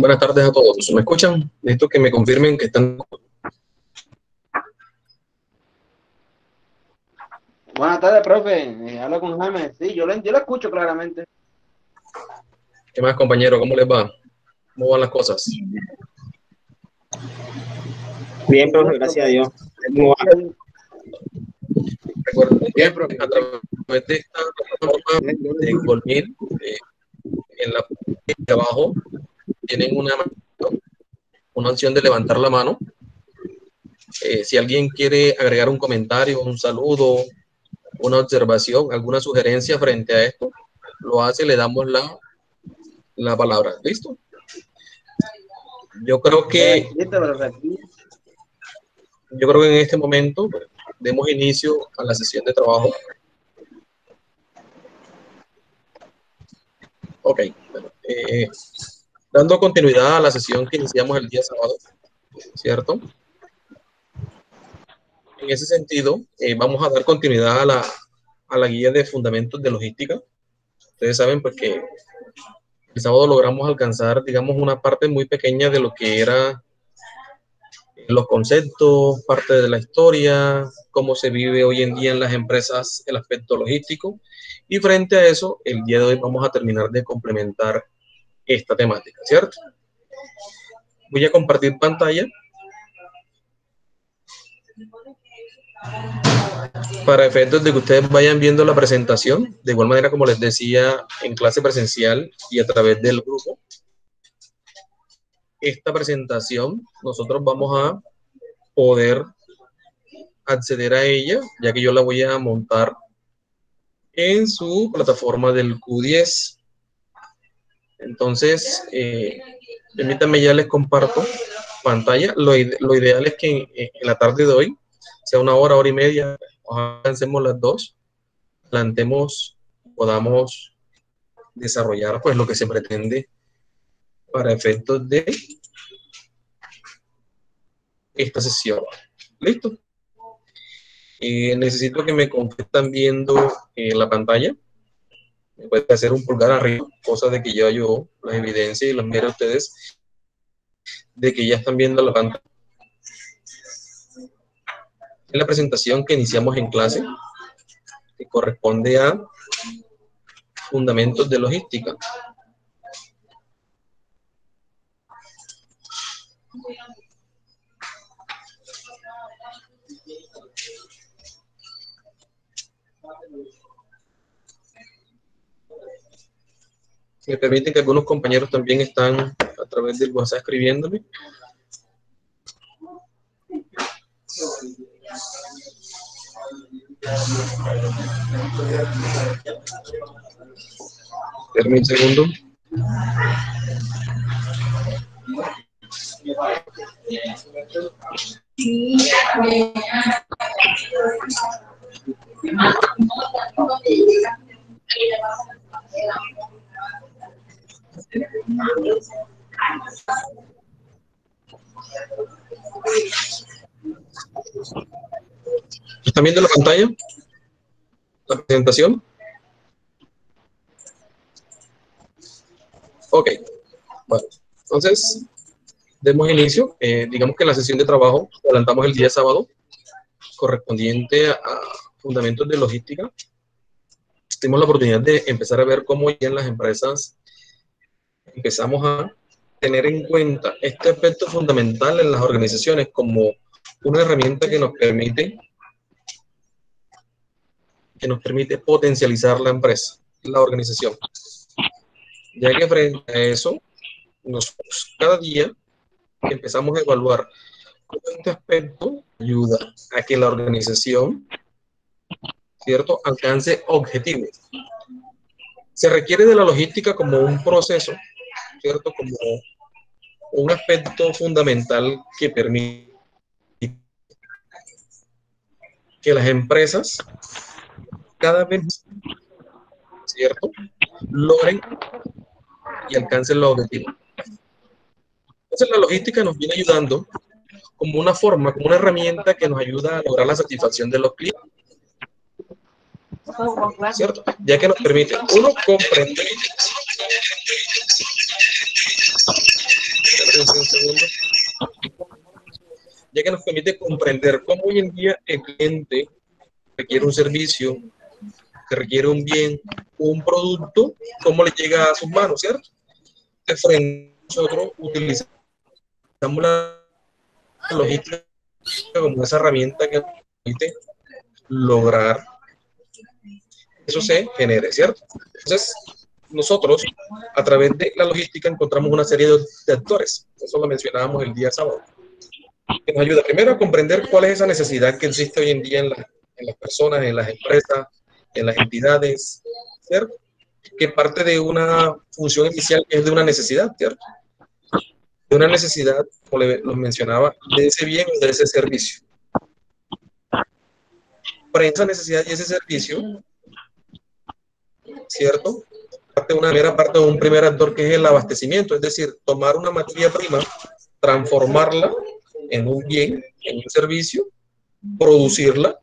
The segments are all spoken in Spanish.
Buenas tardes a todos. ¿Me escuchan? Necesito que me confirmen que están. Buenas tardes, profe. Habla con Jaime. Sí, yo lo escucho claramente. ¿Qué más, compañero? ¿Cómo les va? ¿Cómo van las cosas? Bien, profe, gracias a Dios. ¿Cómo va? Recuerden que a través de esta plataforma de Google Meet, en la parte de abajo tienen una opción de levantar la mano. Si alguien quiere agregar un comentario, un saludo, una observación, alguna sugerencia frente a esto, lo hace, le damos la palabra. ¿Listo? Yo creo que en este momento demos inicio a la sesión de trabajo. Ok, bueno, dando continuidad a la sesión que iniciamos el día sábado, ¿cierto? En ese sentido, vamos a dar continuidad a la guía de fundamentos de logística. Ustedes saben pues, que el sábado logramos alcanzar, digamos, una parte muy pequeña de lo que era los conceptos, parte de la historia, cómo se vive hoy en día en las empresas el aspecto logístico. Y frente a eso, el día de hoy vamos a terminar de complementar esta temática, ¿cierto? Voy a compartir pantalla para efectos de que ustedes vayan viendo la presentación, de igual manera como les decía en clase presencial y a través del grupo. Esta presentación nosotros vamos a poder acceder a ella, ya que yo la voy a montar en su plataforma del Q10. Entonces, permítanme, ya les comparto pantalla. Lo ideal es que en la tarde de hoy, sea una hora, hora y media, avancemos las dos, plantemos, podamos desarrollar pues lo que se pretende para efectos de esta sesión. ¿Listo? Necesito que me están viendo la pantalla. Me puede hacer un pulgar arriba, cosa de que ya yo las evidencie y las mire a ustedes de que ya están viendo la pantalla. Es la presentación que iniciamos en clase, que corresponde a fundamentos de logística. Si me permiten, que algunos compañeros también están a través del WhatsApp escribiéndome. Permítame un segundo. ¿Están viendo la pantalla? ¿La presentación? Ok. Bueno, entonces, demos inicio. Digamos que la sesión de trabajo adelantamos el día sábado, correspondiente a fundamentos de logística. Tuvimos la oportunidad de empezar a ver cómo ya en las empresas empezamos a tener en cuenta este aspecto fundamental en las organizaciones como una herramienta que nos permite potencializar la empresa, la organización. Ya que frente a eso, nosotros cada día empezamos a evaluar cómo este aspecto ayuda a que la organización, ¿cierto?, alcance objetivos. Se requiere de la logística como un proceso, ¿cierto?, como un aspecto fundamental que permite que las empresas cada vez, ¿cierto?, logren y alcancen los objetivos. Entonces la logística nos viene ayudando como una forma, como una herramienta que nos ayuda a lograr la satisfacción de los clientes, ¿cierto? Ya que nos permite, uno, comprender permite comprender cómo hoy en día el cliente requiere un servicio, que requiere un bien, un producto, cómo le llega a sus manos, ¿cierto? De frente nosotros utilizamos la logística como esa herramienta que permite lograr que eso se genere, ¿cierto? Entonces, nosotros, a través de la logística, encontramos una serie de actores. Eso lo mencionábamos el día sábado. Que nos ayuda primero a comprender cuál es esa necesidad que existe hoy en día en las personas, en las empresas, en las entidades, ¿cierto? Que parte de una función inicial que es de una necesidad, ¿cierto? De una necesidad, como los mencionaba, de ese bien o de ese servicio. Para esa necesidad y ese servicio, ¿cierto? Una primera parte de un primer actor que es el abastecimiento, es decir, tomar una materia prima, transformarla en un bien, en un servicio, producirla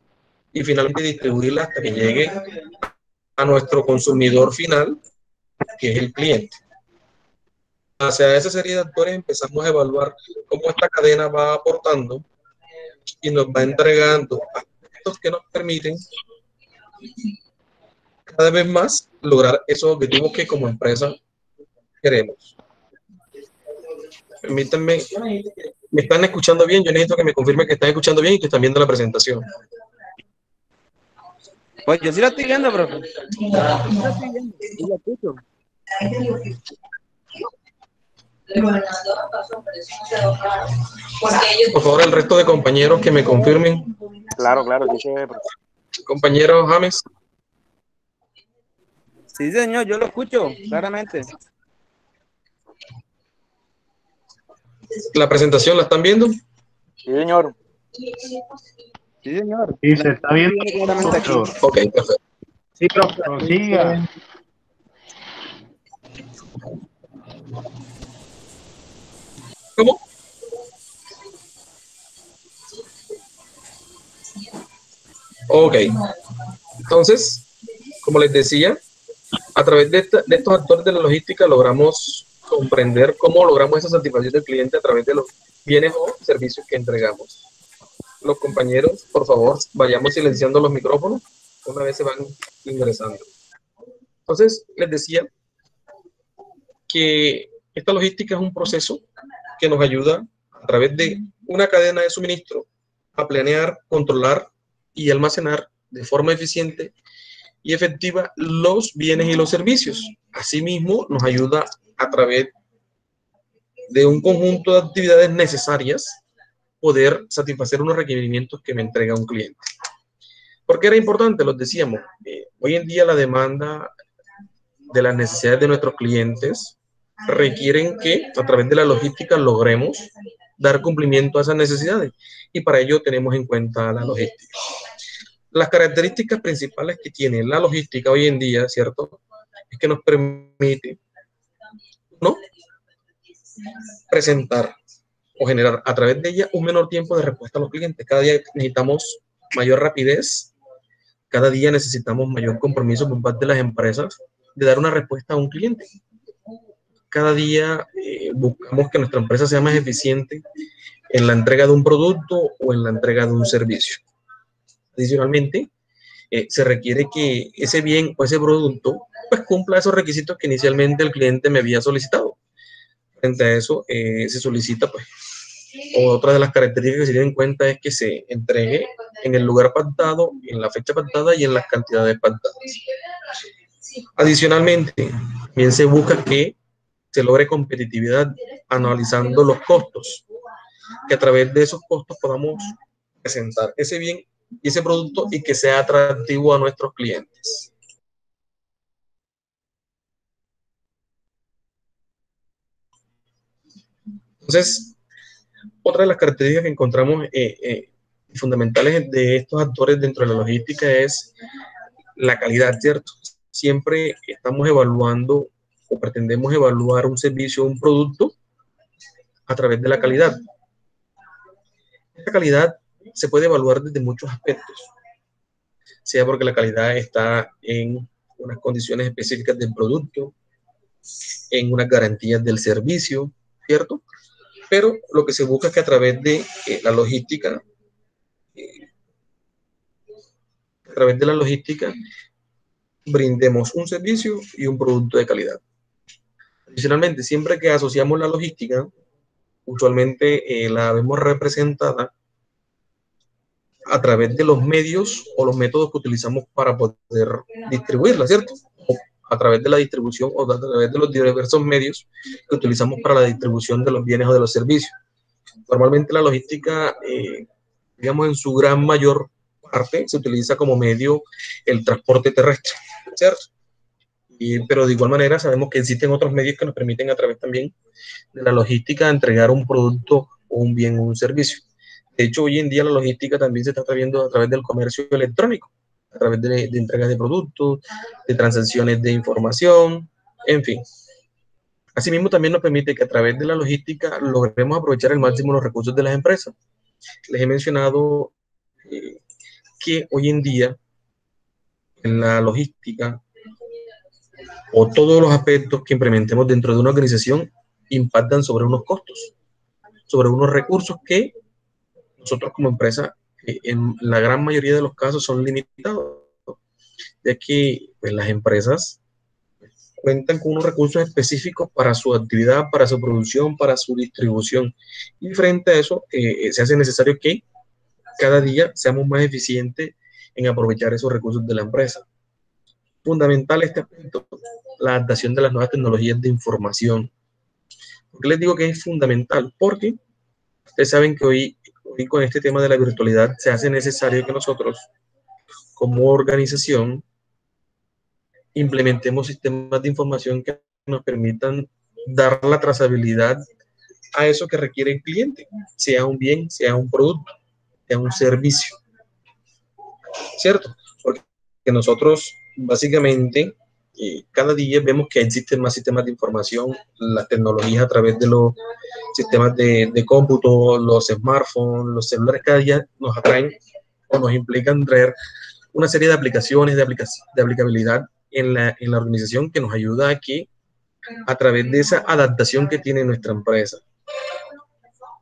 y finalmente distribuirla hasta que llegue a nuestro consumidor final, que es el cliente. Hacia esa serie de actores empezamos a evaluar cómo esta cadena va aportando y nos va entregando aspectos que nos permiten cada vez más lograr esos objetivos que como empresa queremos. Permítanme, ¿me están escuchando bien? Yo necesito que me confirmen que están escuchando bien y que están viendo la presentación. Pues yo sí la estoy viendo, profe. Sí la estoy viendo. Sí la escucho. Por favor, el resto de compañeros que me confirmen. Claro, claro, sí se ve, profe. Compañero James. Sí, señor, yo lo escucho, claramente. ¿La presentación la están viendo? Sí, señor. Sí, señor. Sí, se está viendo claramente aquí. Ok, perfecto. Sí, profe, prosiga. ¿Cómo? Ok. Entonces, como les decía, a través de estos actores de la logística logramos comprender cómo logramos esa satisfacción del cliente a través de los bienes o servicios que entregamos. Los compañeros, por favor, vayamos silenciando los micrófonos una vez se van ingresando. Entonces, les decía que esta logística es un proceso que nos ayuda a través de una cadena de suministro a planear, controlar y almacenar de forma eficiente y efectiva los bienes y los servicios. Asimismo, nos ayuda a través de un conjunto de actividades necesarias poder satisfacer unos requerimientos que me entrega un cliente. ¿Por qué era importante? Los decíamos, hoy en día la demanda de las necesidades de nuestros clientes requieren que a través de la logística logremos dar cumplimiento a esas necesidades y para ello tenemos en cuenta la logística. Las características principales que tiene la logística hoy en día, ¿cierto? Es que nos permite, ¿no?, presentar o generar a través de ella un menor tiempo de respuesta a los clientes. Cada día necesitamos mayor rapidez, cada día necesitamos mayor compromiso por parte de las empresas de dar una respuesta a un cliente. Cada día buscamos que nuestra empresa sea más eficiente en la entrega de un producto o en la entrega de un servicio. Adicionalmente, se requiere que ese bien o ese producto pues cumpla esos requisitos que inicialmente el cliente me había solicitado. Frente a eso, se solicita, pues, otra de las características que se tienen en cuenta es que se entregue en el lugar pactado, en la fecha pactada y en las cantidades pactadas. Adicionalmente, también se busca que se logre competitividad analizando los costos, que a través de esos costos podamos presentar ese bien y ese producto y que sea atractivo a nuestros clientes. Entonces, otra de las características que encontramos fundamentales de estos actores dentro de la logística es la calidad, ¿cierto? Siempre estamos evaluando o pretendemos evaluar un servicio o un producto a través de la calidad. Esta calidad se puede evaluar desde muchos aspectos, sea porque la calidad está en unas condiciones específicas del producto, en unas garantías del servicio, ¿cierto? pero lo que se busca es que a través de la logística, brindemos un servicio y un producto de calidad. Adicionalmente, siempre que asociamos la logística, usualmente la vemos representada a través de los medios o los métodos que utilizamos para poder distribuirla, ¿cierto? O a través de la distribución o a través de los diversos medios que utilizamos para la distribución de los bienes o de los servicios. Normalmente la logística, digamos, en su gran mayor parte se utiliza como medio el transporte terrestre, ¿cierto? Pero de igual manera sabemos que existen otros medios que nos permiten a través también de la logística entregar un producto o un bien o un servicio. De hecho, hoy en día la logística también se está viendo a través del comercio electrónico, a través de entregas de productos, de transacciones de información, en fin. Asimismo, también nos permite que a través de la logística logremos aprovechar al máximo los recursos de las empresas. Les he mencionado que hoy en día en la logística o todos los aspectos que implementemos dentro de una organización impactan sobre unos costos, sobre unos recursos que nosotros como empresa en la gran mayoría de los casos son limitados, ya que pues, las empresas cuentan con unos recursos específicos para su actividad, para su producción, para su distribución. Y frente a eso, se hace necesario que cada día seamos más eficientes en aprovechar esos recursos de la empresa. Fundamental este aspecto, la adaptación de las nuevas tecnologías de información. ¿Por qué les digo que es fundamental? Porque ustedes saben que hoy con este tema de la virtualidad se hace necesario que nosotros, como organización, implementemos sistemas de información que nos permitan dar la trazabilidad a eso que requiere el cliente, sea un bien, sea un producto, sea un servicio, ¿cierto? Porque nosotros básicamente cada día vemos que existen más sistemas de información, las tecnologías a través de los sistemas de cómputo, los smartphones, los celulares cada día nos atraen o nos implican traer una serie de aplicaciones, de aplicabilidad en la organización que nos ayuda a que a través de esa adaptación que tiene nuestra empresa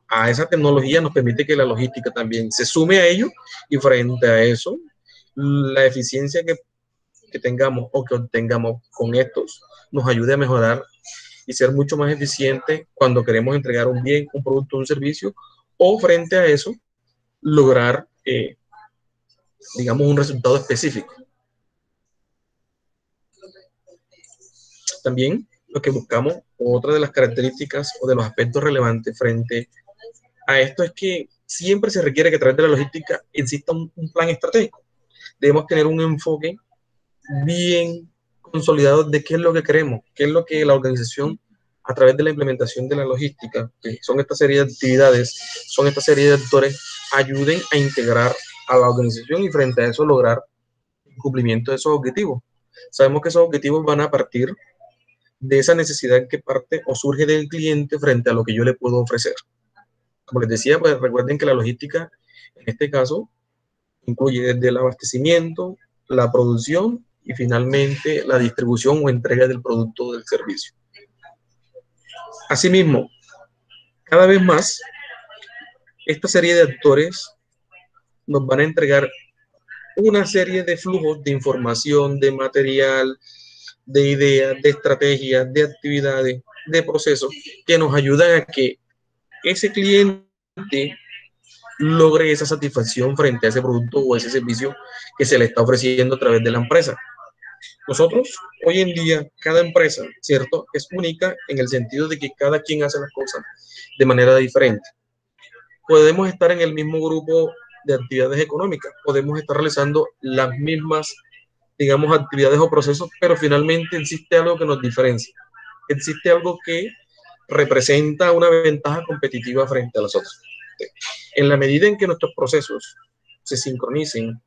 a esa tecnología nos permite que la logística también se sume a ello y frente a eso la eficiencia que tengamos o que obtengamos con estos nos ayude a mejorar y ser mucho más eficiente cuando queremos entregar un bien, un producto, un servicio o frente a eso lograr digamos un resultado específico. También lo que buscamos, otra de las características o de los aspectos relevantes frente a esto es que siempre se requiere que a través de la logística exista un plan estratégico. Debemos tener un enfoque bien consolidado de qué es lo que queremos, qué es lo que la organización a través de la implementación de la logística, que son esta serie de actividades, son esta serie de actores, ayuden a integrar a la organización y frente a eso lograr el cumplimiento de esos objetivos. Sabemos que esos objetivos van a partir de esa necesidad que parte o surge del cliente frente a lo que yo le puedo ofrecer. Como les decía, pues recuerden que la logística, en este caso, incluye desde el abastecimiento, la producción y finalmente la distribución o entrega del producto o del servicio. Asimismo, cada vez más, esta serie de actores nos van a entregar una serie de flujos de información, de material, de ideas, de estrategias, de actividades, de procesos que nos ayudan a que ese cliente logre esa satisfacción frente a ese producto o ese servicio que se le está ofreciendo a través de la empresa. Nosotros, hoy en día, cada empresa, ¿cierto?, es única en el sentido de que cada quien hace las cosas de manera diferente. Podemos estar en el mismo grupo de actividades económicas, podemos estar realizando las mismas, digamos, actividades o procesos, pero finalmente existe algo que nos diferencia, existe algo que representa una ventaja competitiva frente a los otros. En la medida en que nuestros procesos se sincronicen,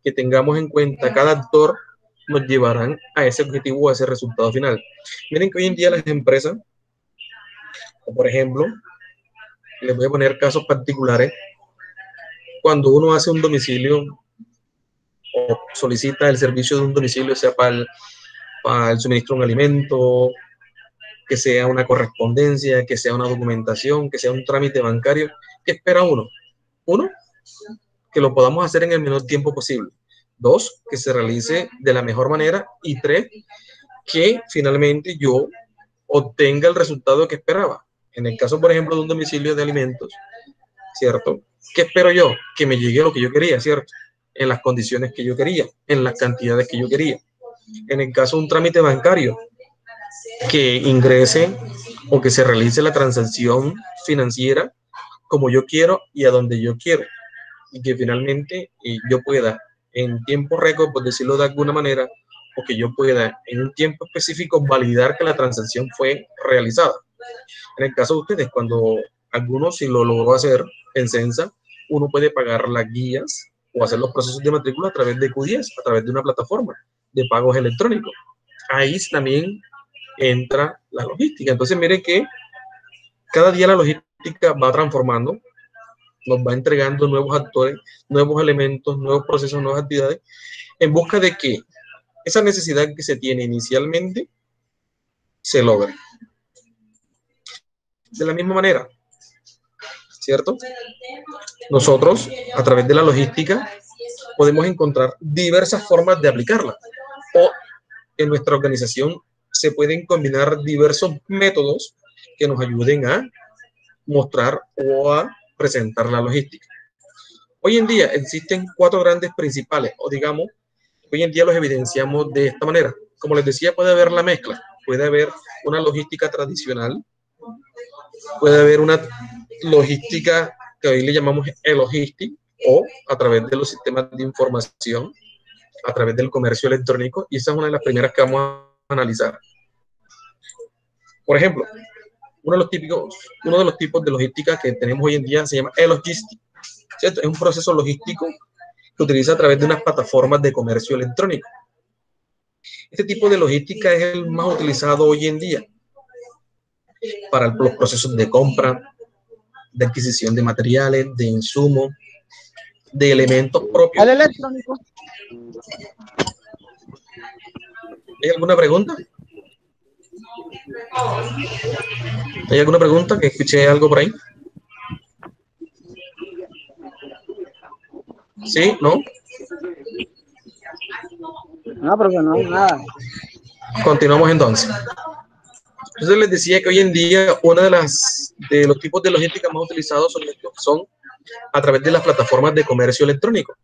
que tengamos en cuenta cada actor, nos llevarán a ese objetivo, a ese resultado final. Miren que hoy en día las empresas, por ejemplo, les voy a poner casos particulares, cuando uno hace un domicilio o solicita el servicio de un domicilio, sea para el suministro de un alimento, que sea una correspondencia, que sea una documentación, que sea un trámite bancario. ¿Qué espera uno? Uno, que lo podamos hacer en el menor tiempo posible. Dos, que se realice de la mejor manera. Y tres, que finalmente yo obtenga el resultado que esperaba. En el caso, por ejemplo, de un domicilio de alimentos, ¿cierto? ¿Qué espero yo? Que me llegue lo que yo quería, ¿cierto? En las condiciones que yo quería, en las cantidades que yo quería. En el caso de un trámite bancario, que ingrese o que se realice la transacción financiera como yo quiero y a donde yo quiero. Y que finalmente yo pueda en tiempo récord, por decirlo de alguna manera, o que yo pueda en un tiempo específico validar que la transacción fue realizada. En el caso de ustedes, cuando algunos si lo logró hacer en Censa, uno puede pagar las guías o hacer los procesos de matrícula a través de Q10, a través de una plataforma de pagos electrónicos. Ahí también entra la logística. Entonces, miren que cada día la logística va transformando, nos va entregando nuevos actores, nuevos elementos, nuevos procesos, nuevas actividades, en busca de que esa necesidad que se tiene inicialmente se logre. De la misma manera, ¿cierto? Nosotros, a través de la logística, podemos encontrar diversas formas de aplicarla. O en nuestra organización se pueden combinar diversos métodos que nos ayuden a mostrar o a presentar la logística. Hoy en día existen 4 grandes principales, o digamos, hoy en día los evidenciamos de esta manera. Como les decía, puede haber la mezcla, puede haber una logística tradicional, puede haber una logística que hoy le llamamos e-logistic, o a través de los sistemas de información, a través del comercio electrónico, y esa es una de las primeras que vamos a analizar. Por ejemplo, uno de los tipos de logística que tenemos hoy en día se llama e-logistic, ¿cierto? Es un proceso logístico que utiliza a través de unas plataformas de comercio electrónico. Este tipo de logística es el más utilizado hoy en día para los procesos de compra, de adquisición de materiales, de insumos, de elementos propios. ¿Al electrónico? ¿Hay alguna pregunta? ¿Hay alguna pregunta? Que escuché algo por ahí. ¿Sí? ¿No? No, profe, no, nada. Continuamos entonces. Entonces les decía que hoy en día uno de los tipos de logística más utilizados son a través de las plataformas de comercio electrónico,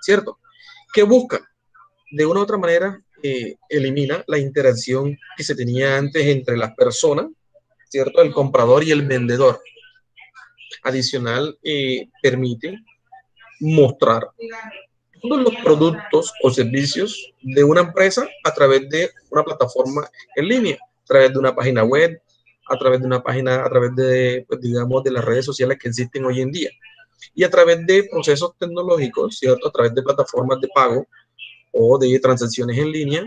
¿cierto? Que buscan, de una u otra manera, elimina la interacción que se tenía antes entre las personas, ¿cierto? El comprador y el vendedor. Adicional, permite mostrar todos los productos o servicios de una empresa a través de una plataforma en línea, a través de una página web, a través de una página, a través de, pues, digamos, de las redes sociales que existen hoy en día, y a través de procesos tecnológicos, ¿cierto? A través de plataformas de pago o de transacciones en línea,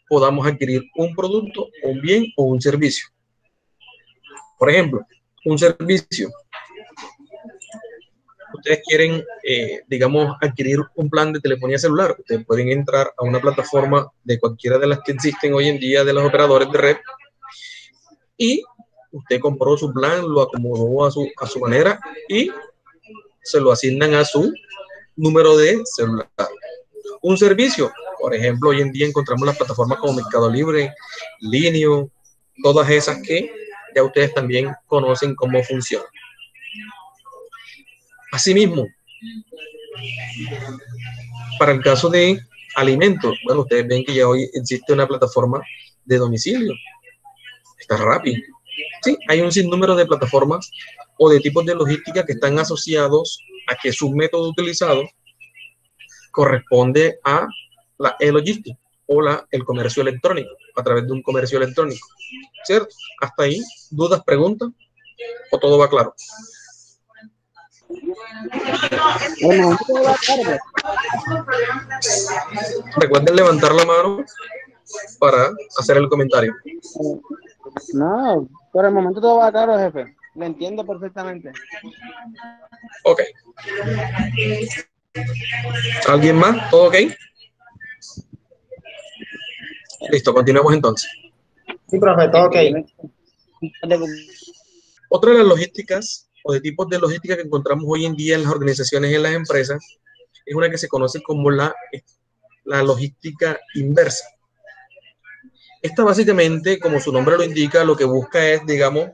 podamos adquirir un producto, un bien o un servicio. Por ejemplo, un servicio. Ustedes quieren, digamos, adquirir un plan de telefonía celular. Ustedes pueden entrar a una plataforma de cualquiera de las que existen hoy en día de los operadores de red y usted compró su plan, lo acomodó a su manera y se lo asignan a su número de celular. Un servicio, por ejemplo, hoy en día encontramos las plataformas como Mercado Libre, Linio, todas esas que ya ustedes también conocen cómo funcionan. Asimismo, para el caso de alimentos, bueno, ustedes ven que ya hoy existe una plataforma de domicilio. Está Rappi. Sí, hay un sinnúmero de plataformas o de tipos de logística que están asociados a que su método utilizado corresponde a la e-logistic o el comercio electrónico, a través de un comercio electrónico. ¿Cierto? Hasta ahí, ¿dudas, preguntas? ¿O todo va claro? Recuerden levantar la mano para hacer el comentario. No, por el momento todo va claro, jefe. Lo entiendo perfectamente. Ok. ¿Alguien más? ¿Todo ok? Listo, continuemos entonces. Sí, profe, todo ok. Otra de las logísticas o de tipos de logística que encontramos hoy en día en las organizaciones y en las empresas es una que se conoce como la logística inversa. Esta básicamente, como su nombre lo indica, lo que busca es, digamos,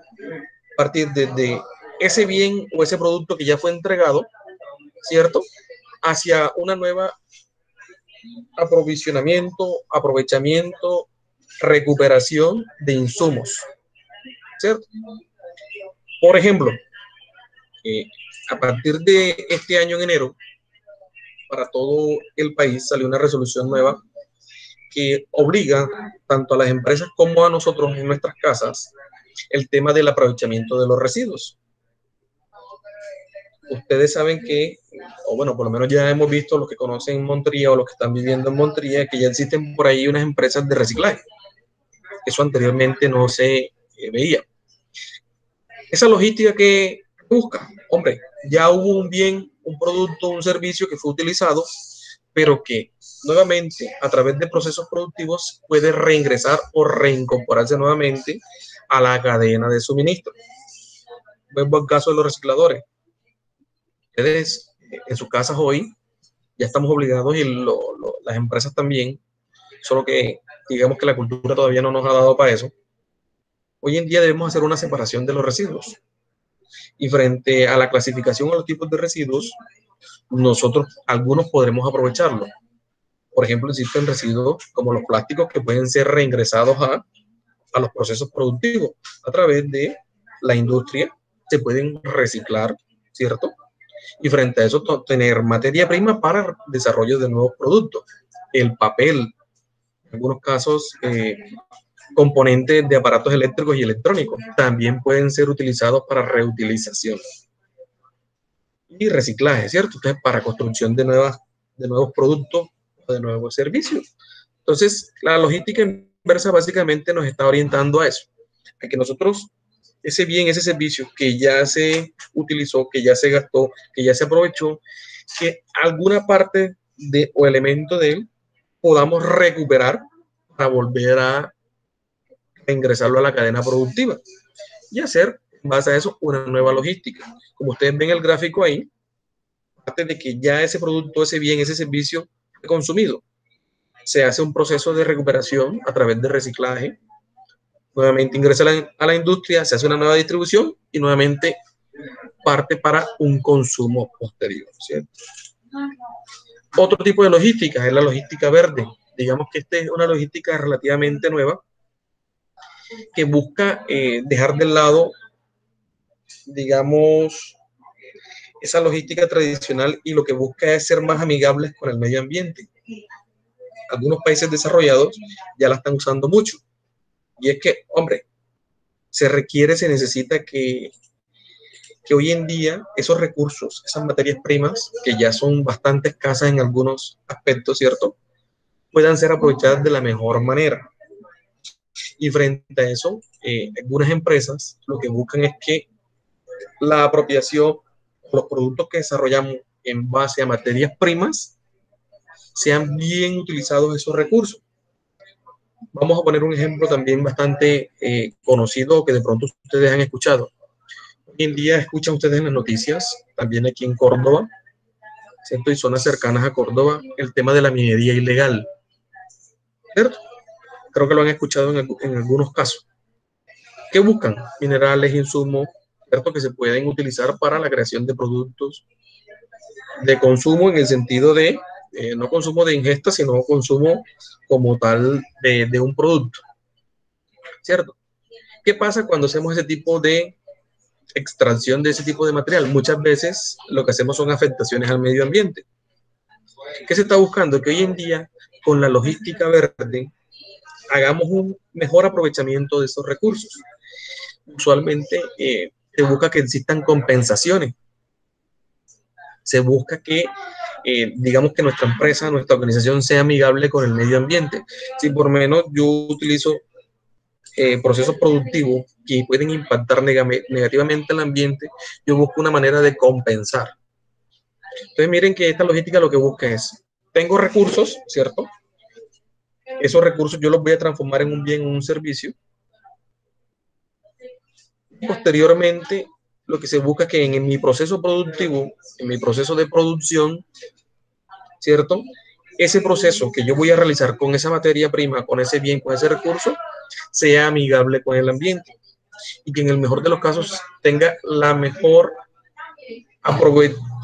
partir de ese bien o ese producto que ya fue entregado, ¿cierto? Hacia una nueva aprovisionamiento, aprovechamiento, recuperación de insumos, ¿cierto? Por ejemplo, a partir de este año en enero, para todo el país salió una resolución nueva que obliga tanto a las empresas como a nosotros en nuestras casas el tema del aprovechamiento de los residuos. Ustedes saben que, o bueno, por lo menos ya hemos visto los que conocen Montría o los que están viviendo en Montría, que ya existen por ahí unas empresas de reciclaje. Eso anteriormente no se veía. Esa logística que busca, hombre, ya hubo un bien, un producto, un servicio que fue utilizado, pero que nuevamente a través de procesos productivos puede reingresar o reincorporarse nuevamente a la cadena de suministro. Vuelvo al caso de los recicladores. Ustedes en sus casas hoy ya estamos obligados y las empresas también, solo que digamos que la cultura todavía no nos ha dado para eso. Hoy en día debemos hacer una separación de los residuos. Y frente a la clasificación a los tipos de residuos, nosotros algunos podremos aprovecharlo. Por ejemplo, existen residuos como los plásticos que pueden ser reingresados a los procesos productivos a través de la industria, se pueden reciclar, ¿cierto? Y frente a eso tener materia prima para desarrollo de nuevos productos. El papel, en algunos casos, componentes de aparatos eléctricos y electrónicos también pueden ser utilizados para reutilización y reciclaje, ¿cierto? Entonces, para construcción de nuevos productos o de nuevos servicios. Entonces, la logística inversa básicamente nos está orientando a eso, a que nosotros ese bien, ese servicio que ya se utilizó, que ya se gastó, que ya se aprovechó, que alguna parte de o elemento de él podamos recuperar para volver a ingresarlo a la cadena productiva y hacer, en base a eso, una nueva logística. Como ustedes ven el gráfico ahí, aparte de que ya ese producto, ese bien, ese servicio fue consumido, se hace un proceso de recuperación a través de reciclaje, nuevamente ingresa a la industria, se hace una nueva distribución y nuevamente parte para un consumo posterior, ¿cierto? Otro tipo de logística es la logística verde. Digamos que esta es una logística relativamente nueva que busca dejar de lado, digamos, esa logística tradicional y lo que busca es ser más amigables con el medio ambiente. Algunos países desarrollados ya la están usando mucho. Y es que, hombre, se necesita que hoy en día esos recursos, esas materias primas, que ya son bastante escasas en algunos aspectos, ¿cierto?, puedan ser aprovechadas de la mejor manera. Y frente a eso, algunas empresas lo que buscan es que la apropiación, los productos que desarrollamos en base a materias primas, sean bien utilizados esos recursos. Vamos a poner un ejemplo también bastante conocido que de pronto ustedes han escuchado. Hoy en día escuchan ustedes en las noticias, también aquí en Córdoba, ¿cierto? Y zonas cercanas a Córdoba, el tema de la minería ilegal, ¿cierto? Creo que lo han escuchado en algunos casos. ¿Qué buscan? Minerales, insumos, ¿cierto?, que se pueden utilizar para la creación de productos de consumo en el sentido de, no consumo de ingesta, sino consumo como tal de un producto, ¿cierto? ¿Qué pasa cuando hacemos ese tipo de extracción de ese tipo de material? Muchas veces lo que hacemos son afectaciones al medio ambiente. ¿Qué se está buscando? Que hoy en día, con la logística verde, hagamos un mejor aprovechamiento de esos recursos. Usualmente se busca que existan compensaciones. Se busca que, digamos, que nuestra empresa, nuestra organización sea amigable con el medio ambiente. Si por menos yo utilizo procesos productivos que pueden impactar negativamente al ambiente, yo busco una manera de compensar. Entonces miren que esta logística lo que busca es, tengo recursos, ¿cierto? Esos recursos yo los voy a transformar en un bien, en un servicio, posteriormente lo que se busca es que en mi proceso productivo, en mi proceso de producción, ¿cierto? Ese proceso que yo voy a realizar con esa materia prima, con ese bien, con ese recurso, sea amigable con el ambiente y que en el mejor de los casos tenga la mejor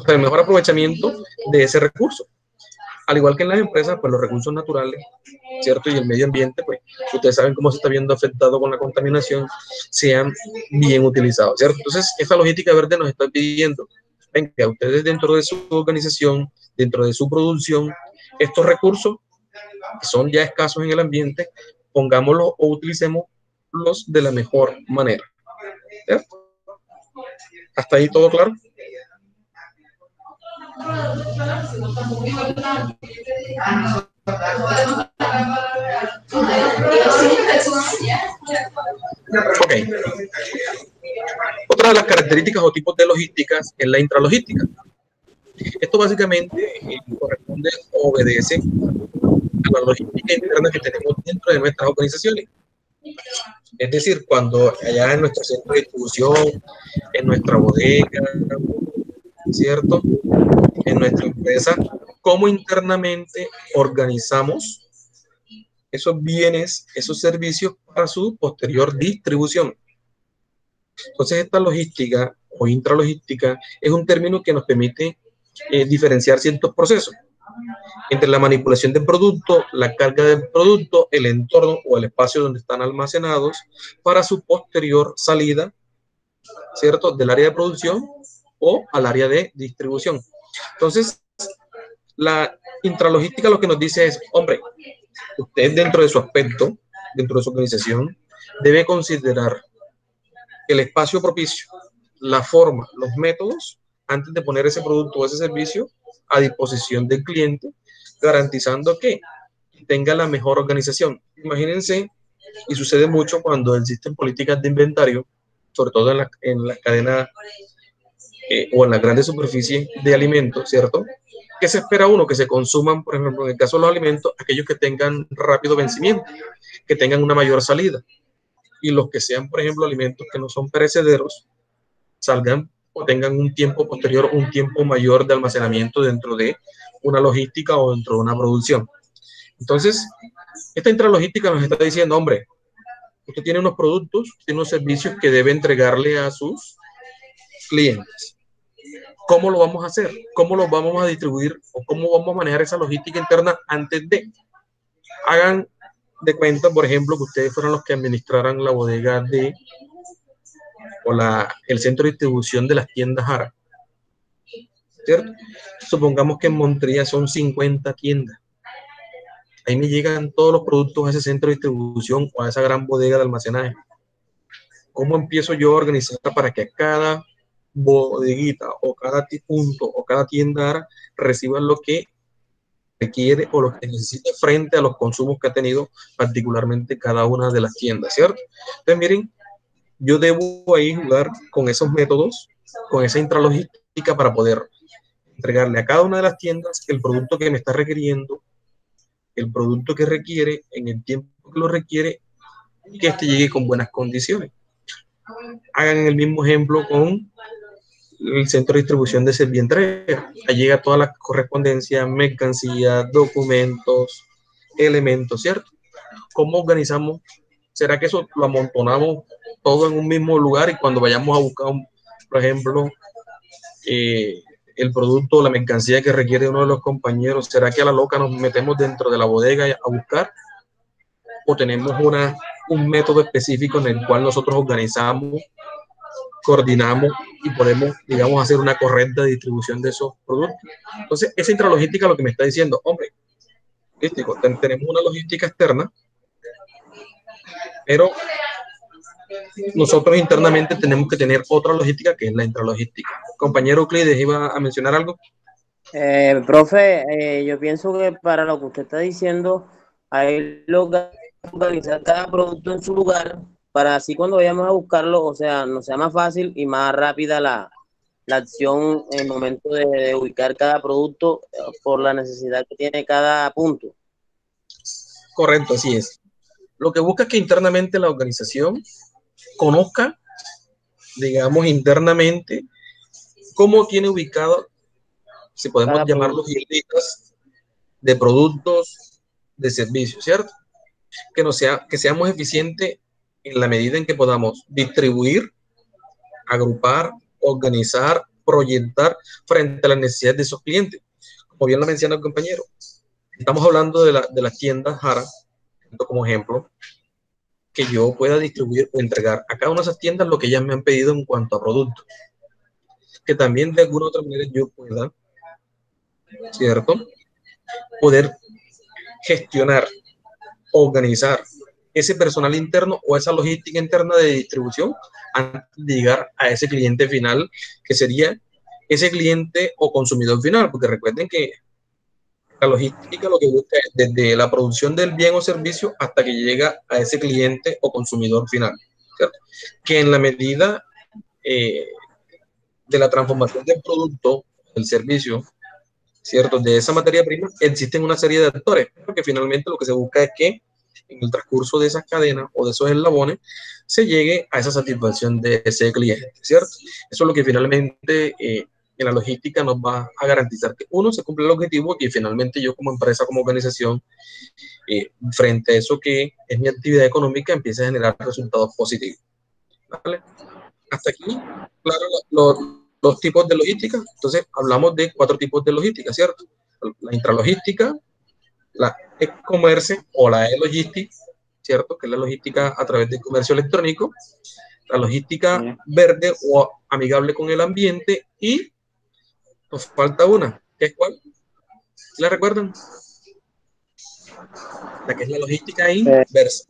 el mejor aprovechamiento de ese recurso. Al igual que en las empresas, pues los recursos naturales, ¿cierto? Y el medio ambiente, pues ustedes saben cómo se está viendo afectado con la contaminación, sean bien utilizados, ¿cierto? Entonces, esta logística verde nos está pidiendo, venga, ustedes dentro de su organización, dentro de su producción, estos recursos que son ya escasos en el ambiente, pongámoslos o utilicémoslos de la mejor manera, ¿cierto? ¿Hasta ahí todo claro? Ok. Otra de las características o tipos de logísticas es la intralogística. Esto básicamente corresponde o obedece a la logística interna que tenemos dentro de nuestras organizaciones. Es decir, cuando allá en nuestro centro de distribución, en nuestra bodega, ¿cierto? En nuestra empresa, cómo internamente organizamos esos bienes, esos servicios para su posterior distribución. Entonces, esta logística o intralogística es un término que nos permite diferenciar ciertos procesos entre la manipulación del producto, la carga del producto, el entorno o el espacio donde están almacenados para su posterior salida, ¿cierto?, del área de producción o al área de distribución. Entonces, la intralogística lo que nos dice es, hombre, usted dentro de su aspecto, dentro de su organización, debe considerar el espacio propicio, la forma, los métodos, antes de poner ese producto o ese servicio a disposición del cliente, garantizando que tenga la mejor organización. Imagínense, y sucede mucho cuando existen políticas de inventario, sobre todo en la cadena o en las grandes superficies de alimentos, ¿cierto? ¿Qué se espera uno? Que se consuman, por ejemplo, en el caso de los alimentos, aquellos que tengan rápido vencimiento, que tengan una mayor salida. Y los que sean, por ejemplo, alimentos que no son perecederos, salgan o tengan un tiempo posterior, un tiempo mayor de almacenamiento dentro de una logística o dentro de una producción. Entonces, esta intralogística nos está diciendo, hombre, usted tiene unos productos, tiene unos servicios que debe entregarle a sus clientes. ¿Cómo lo vamos a hacer? ¿Cómo lo vamos a distribuir? ¿O cómo vamos a manejar esa logística interna antes de? Hagan de cuenta, por ejemplo, que ustedes fueran los que administraran la bodega de o el centro de distribución de las tiendas Jara, ¿cierto? Supongamos que en Montreal son 50 tiendas. Ahí me llegan todos los productos a ese centro de distribución o a esa gran bodega de almacenaje. ¿Cómo empiezo yo a organizar para que cada bodeguita o cada punto o cada tienda Jara reciba lo que requiere o lo que necesita frente a los consumos que ha tenido particularmente cada una de las tiendas, ¿cierto? Entonces, miren, yo debo ahí jugar con esos métodos, con esa intralogística para poder entregarle a cada una de las tiendas el producto que me está requiriendo, el producto que requiere, en el tiempo que lo requiere, y que este llegue con buenas condiciones. Hagan el mismo ejemplo con el centro de distribución de Servientrega. Ahí llega toda la correspondencia, mercancía, documentos, elementos, ¿cierto? ¿Cómo organizamos? ¿Será que eso lo amontonamos todo en un mismo lugar y cuando vayamos a buscar, por ejemplo, el producto o la mercancía que requiere uno de los compañeros, será que a la loca nos metemos dentro de la bodega a buscar? ¿O tenemos un método específico en el cual nosotros organizamos, coordinamos y podemos, digamos, hacer una correcta distribución de esos productos? Entonces, esa intralogística lo que me está diciendo, hombre, tenemos una logística externa, pero nosotros internamente tenemos que tener otra logística que es la intralogística. Compañero Euclides, ¿iba a mencionar algo? Profe, yo pienso que para lo que usted está diciendo, hay que organizar cada producto en su lugar para así cuando vayamos a buscarlo, o sea, nos sea más fácil y más rápida la acción en el momento de ubicar cada producto por la necesidad que tiene cada punto. Correcto, así es. Lo que busca es que internamente la organización conozca digamos, internamente, cómo tiene ubicado, si podemos Cada llamarlos hileras de productos, de servicios, ¿cierto? Que seamos eficientes en la medida en que podamos distribuir, agrupar, organizar, proyectar frente a las necesidades de esos clientes. Como bien lo menciona el compañero, estamos hablando de las tiendas Jara, como ejemplo, que yo pueda distribuir o entregar a cada una de esas tiendas lo que ellas me han pedido en cuanto a productos. Que también de alguna u otra manera yo pueda, ¿cierto? Poder gestionar, organizar ese personal interno o esa logística interna de distribución antes de llegar a ese cliente final, que sería ese cliente o consumidor final, porque recuerden que la logística lo que busca es desde la producción del bien o servicio hasta que llega a ese cliente o consumidor final, ¿cierto? Que en la medida de la transformación del producto, del servicio, ¿cierto? De esa materia prima, existen una serie de actores, porque finalmente lo que se busca es que en el transcurso de esas cadenas o de esos eslabones se llegue a esa satisfacción de ese cliente, ¿cierto? Eso es lo que finalmente en la logística nos va a garantizar que uno se cumple el objetivo y que finalmente yo como empresa, como organización, frente a eso que es mi actividad económica, empiece a generar resultados positivos, ¿vale? Hasta aquí, claro, los tipos de logística. Entonces, hablamos de 4 tipos de logística, ¿cierto? La intralogística, la e-commerce o la e-logistics, ¿cierto? Que es la logística a través del comercio electrónico, la logística verde o amigable con el ambiente, y nos falta una, ¿qué es cuál? ¿La recuerdan? La que es la logística inversa.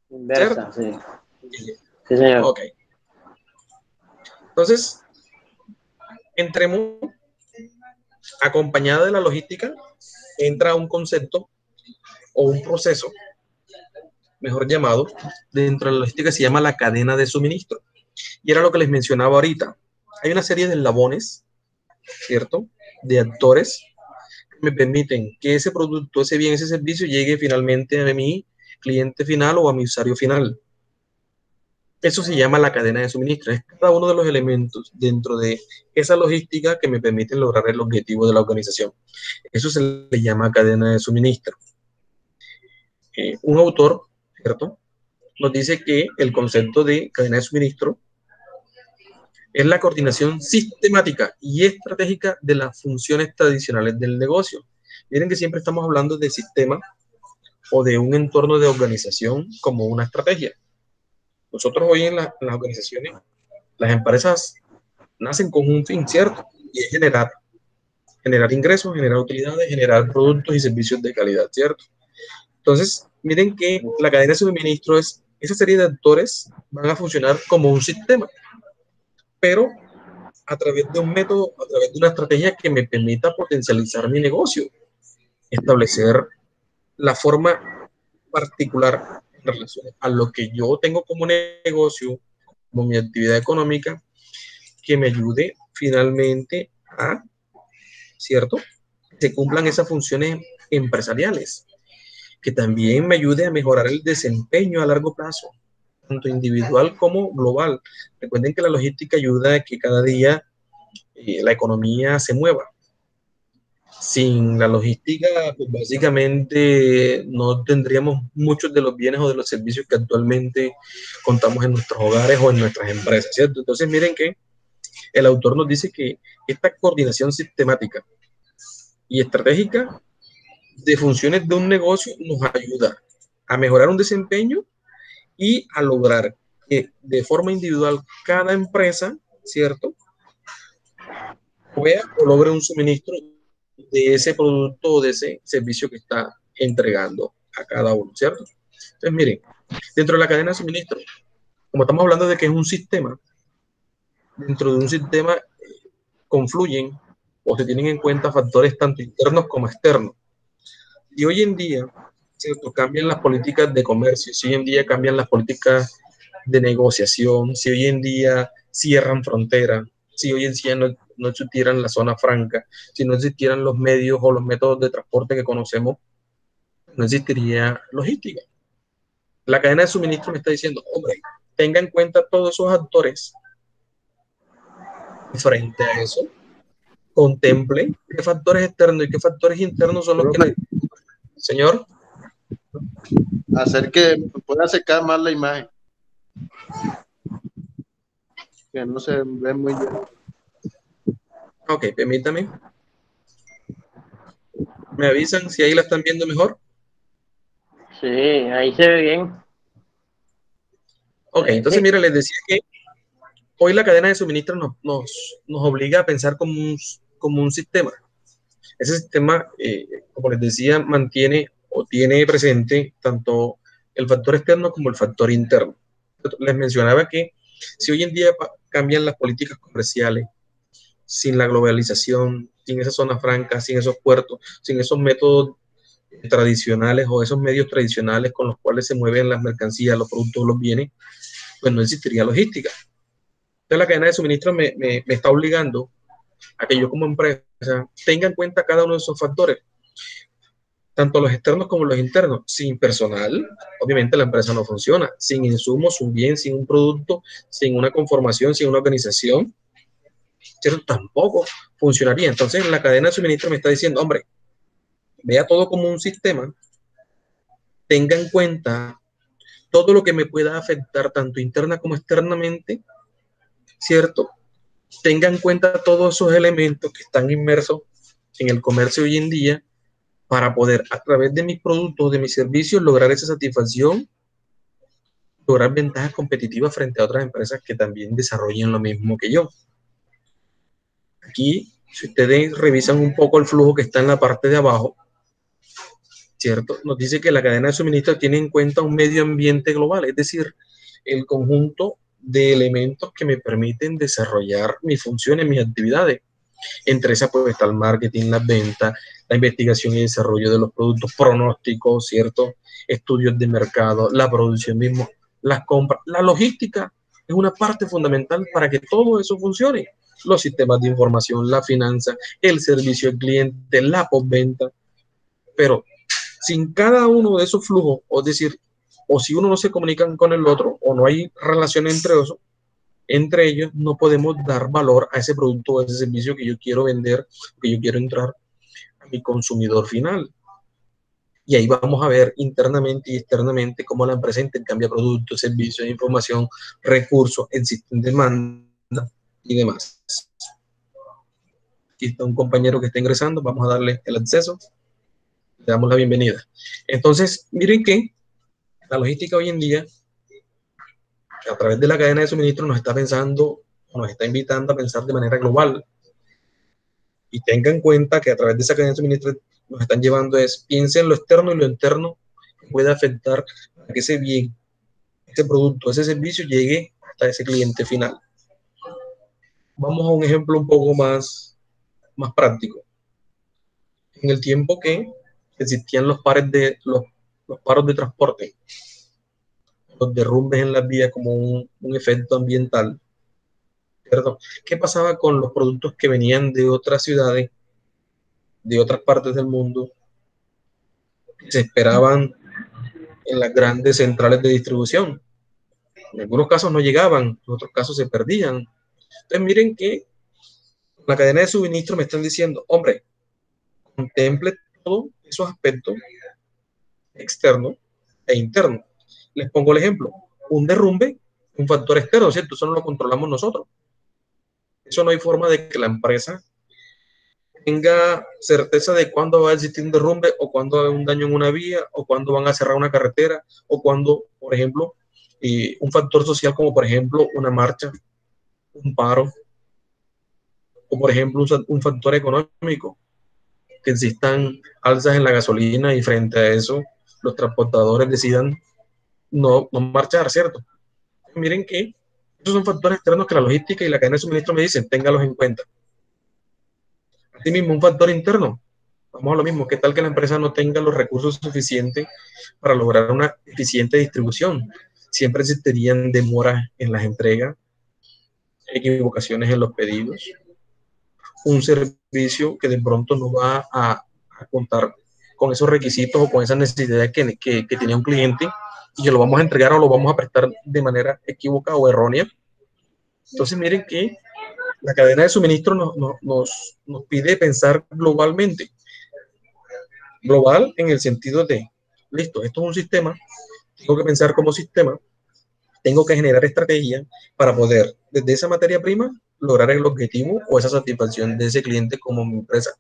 Inversa, ¿Cierto? sí. Sí, señor. Ok. Entonces, entremos, acompañada de la logística, entra un concepto o un proceso, mejor llamado, dentro de la logística se llama la cadena de suministro. Y era lo que les mencionaba ahorita. Hay una serie de eslabones, ¿cierto? De actores que me permiten que ese producto, ese bien, ese servicio llegue finalmente a mi cliente final o a mi usuario final. Eso se llama la cadena de suministro. Es cada uno de los elementos dentro de esa logística que me permiten lograr el objetivo de la organización. Eso se le llama cadena de suministro. Un autor, ¿cierto?, nos dice que el concepto de cadena de suministro es la coordinación sistemática y estratégica de las funciones tradicionales del negocio. Miren que siempre estamos hablando de sistema o de un entorno de organización como una estrategia. Nosotros hoy en las organizaciones, las empresas nacen con un fin, ¿cierto? Y es generar ingresos, generar utilidades, generar productos y servicios de calidad, ¿cierto? Entonces, miren que la cadena de suministro es esa serie de actores van a funcionar como un sistema, pero a través de un método, a través de una estrategia que me permita potencializar mi negocio, establecer la forma particular en relación a lo que yo tengo como negocio, como mi actividad económica, que me ayude finalmente a, ¿cierto?, que se cumplan esas funciones empresariales, que también me ayude a mejorar el desempeño a largo plazo, tanto individual como global. Recuerden que la logística ayuda a que cada día la economía se mueva. Sin la logística, pues básicamente no tendríamos muchos de los bienes o de los servicios que actualmente contamos en nuestros hogares o en nuestras empresas, ¿cierto? Entonces miren que el autor nos dice que esta coordinación sistemática y estratégica de funciones de un negocio nos ayuda a mejorar un desempeño y a lograr que de forma individual cada empresa, ¿cierto?, vea o logre un suministro de ese producto o de ese servicio que está entregando a cada uno, ¿cierto? Entonces, miren, dentro de la cadena de suministro, como estamos hablando de que es un sistema, dentro de un sistema confluyen o se tienen en cuenta factores tanto internos como externos. Y hoy en día, ¿cierto?, cambian las políticas de comercio, si hoy en día cambian las políticas de negociación, si hoy en día cierran fronteras, si hoy en día no existieran la zona franca, si no existieran los medios o los métodos de transporte que conocemos, no existiría logística. La cadena de suministro me está diciendo, hombre, tenga en cuenta todos esos actores. Frente a eso, contemple qué factores externos y qué factores internos son los que... Señor. Hacer que pueda acercar más la imagen. Que no se ve muy bien. Ok, permítame. ¿Me avisan si ahí la están viendo mejor? Sí, ahí se ve bien. Ok, entonces mira, les decía que hoy la cadena de suministro nos obliga a pensar como un sistema. Ese sistema, como les decía, mantiene o tiene presente tanto el factor externo como el factor interno. Les mencionaba que si hoy en día cambian las políticas comerciales, sin la globalización, sin esa zona franca, sin esos puertos, sin esos métodos tradicionales o esos medios tradicionales con los cuales se mueven las mercancías, los productos, los bienes, pues no existiría logística. Entonces la cadena de suministro me está obligando a que yo como empresa tenga en cuenta cada uno de esos factores, tanto los externos como los internos. Sin personal, obviamente la empresa no funciona. Sin insumos, un bien, sin un producto, sin una conformación, sin una organización, ¿cierto? Tampoco funcionaría. Entonces la cadena de suministro me está diciendo, hombre, vea todo como un sistema, tenga en cuenta todo lo que me pueda afectar tanto interna como externamente, ¿cierto? Tenga en cuenta todos esos elementos que están inmersos en el comercio hoy en día para poder, a través de mis productos, de mis servicios, lograr esa satisfacción, lograr ventajas competitivas frente a otras empresas que también desarrollen lo mismo que yo. Aquí, si ustedes revisan un poco el flujo que está en la parte de abajo, ¿cierto? Nos dice que la cadena de suministro tiene en cuenta un medio ambiente global, es decir, el conjunto de elementos que me permiten desarrollar mis funciones, mis actividades. Entre esas pues está el marketing, las ventas, la investigación y desarrollo de los productos, pronósticos, ¿cierto? Estudios de mercado, la producción mismo, las compras, la logística es una parte fundamental para que todo eso funcione. Los sistemas de información, la finanza, el servicio al cliente, la postventa. Pero sin cada uno de esos flujos, es decir, o si uno no se comunica con el otro, o no hay relación entre ellos, no podemos dar valor a ese producto o a ese servicio que yo quiero vender, que yo quiero entrar a mi consumidor final. Y ahí vamos a ver internamente y externamente cómo la empresa intercambia productos, servicios, información, recursos, existen demanda y demás. Aquí está un compañero que está ingresando, vamos a darle el acceso, le damos la bienvenida. Entonces, miren que la logística hoy en día, a través de la cadena de suministro, nos está pensando, nos está invitando a pensar de manera global. Y tenga en cuenta que a través de esa cadena de suministro nos están llevando piense en lo externo y lo interno que puede afectar a que ese bien, ese producto, ese servicio llegue hasta ese cliente final. Vamos a un ejemplo un poco más práctico. En el tiempo que existían los paros de transporte, los derrumbes en las vías como un efecto ambiental, ¿cierto? ¿Qué pasaba con los productos que venían de otras ciudades, de otras partes del mundo? Se esperaban en las grandes centrales de distribución. En algunos casos no llegaban, en otros casos se perdían. Entonces miren que la cadena de suministro me están diciendo, hombre, contemple todos esos aspectos externos e internos. Les pongo el ejemplo, un derrumbe, un factor externo, ¿cierto? Eso no lo controlamos nosotros. Eso no hay forma de que la empresa tenga certeza de cuándo va a existir un derrumbe o cuándo va a haber un daño en una vía o cuándo van a cerrar una carretera o cuándo, por ejemplo, un factor social como por ejemplo una marcha, un paro o por ejemplo un factor económico, que existan alzas en la gasolina y frente a eso los transportadores decidan no marchar, ¿cierto? Miren que esos son factores externos que la logística y la cadena de suministro me dicen, téngalos en cuenta. Asimismo, un factor interno, vamos a lo mismo, ¿qué tal que la empresa no tenga los recursos suficientes para lograr una eficiente distribución? Siempre existirían demoras en las entregas, equivocaciones en los pedidos, un servicio que de pronto no va a contar con esos requisitos o con esas necesidades que tenía un cliente y que lo vamos a entregar o lo vamos a prestar de manera equivocada o errónea. Entonces miren que la cadena de suministro nos pide pensar globalmente. Global en el sentido de, listo, esto es un sistema, tengo que pensar como sistema, tengo que generar estrategia para poder, desde esa materia prima, lograr el objetivo o esa satisfacción de ese cliente como mi empresa.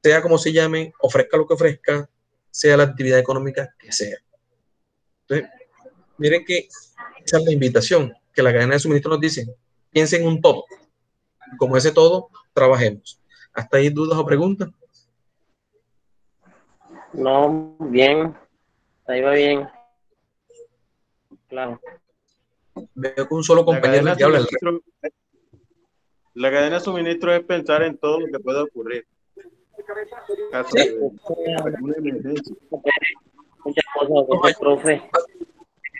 Sea como se llame, ofrezca lo que ofrezca, sea la actividad económica que sea. Entonces, miren que esa es la invitación que la cadena de suministro nos dice. Piensen en un todo. Como ese todo, trabajemos. ¿Hasta ahí dudas o preguntas? No, bien, ahí va bien, claro. Veo que un solo compañero que habla. La cadena de suministro es pensar en todo lo que pueda ocurrir. Caso ¿Sí? de alguna emergencia. Muchas cosas, profe.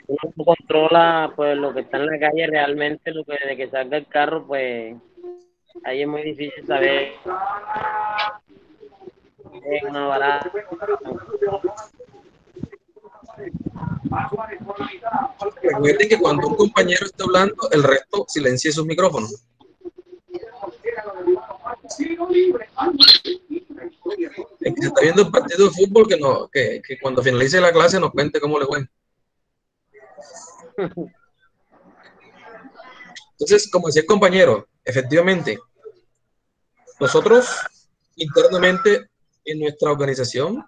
Uno no controla pues lo que está en la calle realmente, lo que desde que salga el carro, pues ahí es muy difícil saber es una barata. Recuerden que cuando un compañero está hablando, el resto silencia sus micrófonos. El que se está viendo el partido de fútbol, que cuando finalice la clase nos cuente cómo le fue. Entonces, como decía el compañero, efectivamente, nosotros internamente en nuestra organización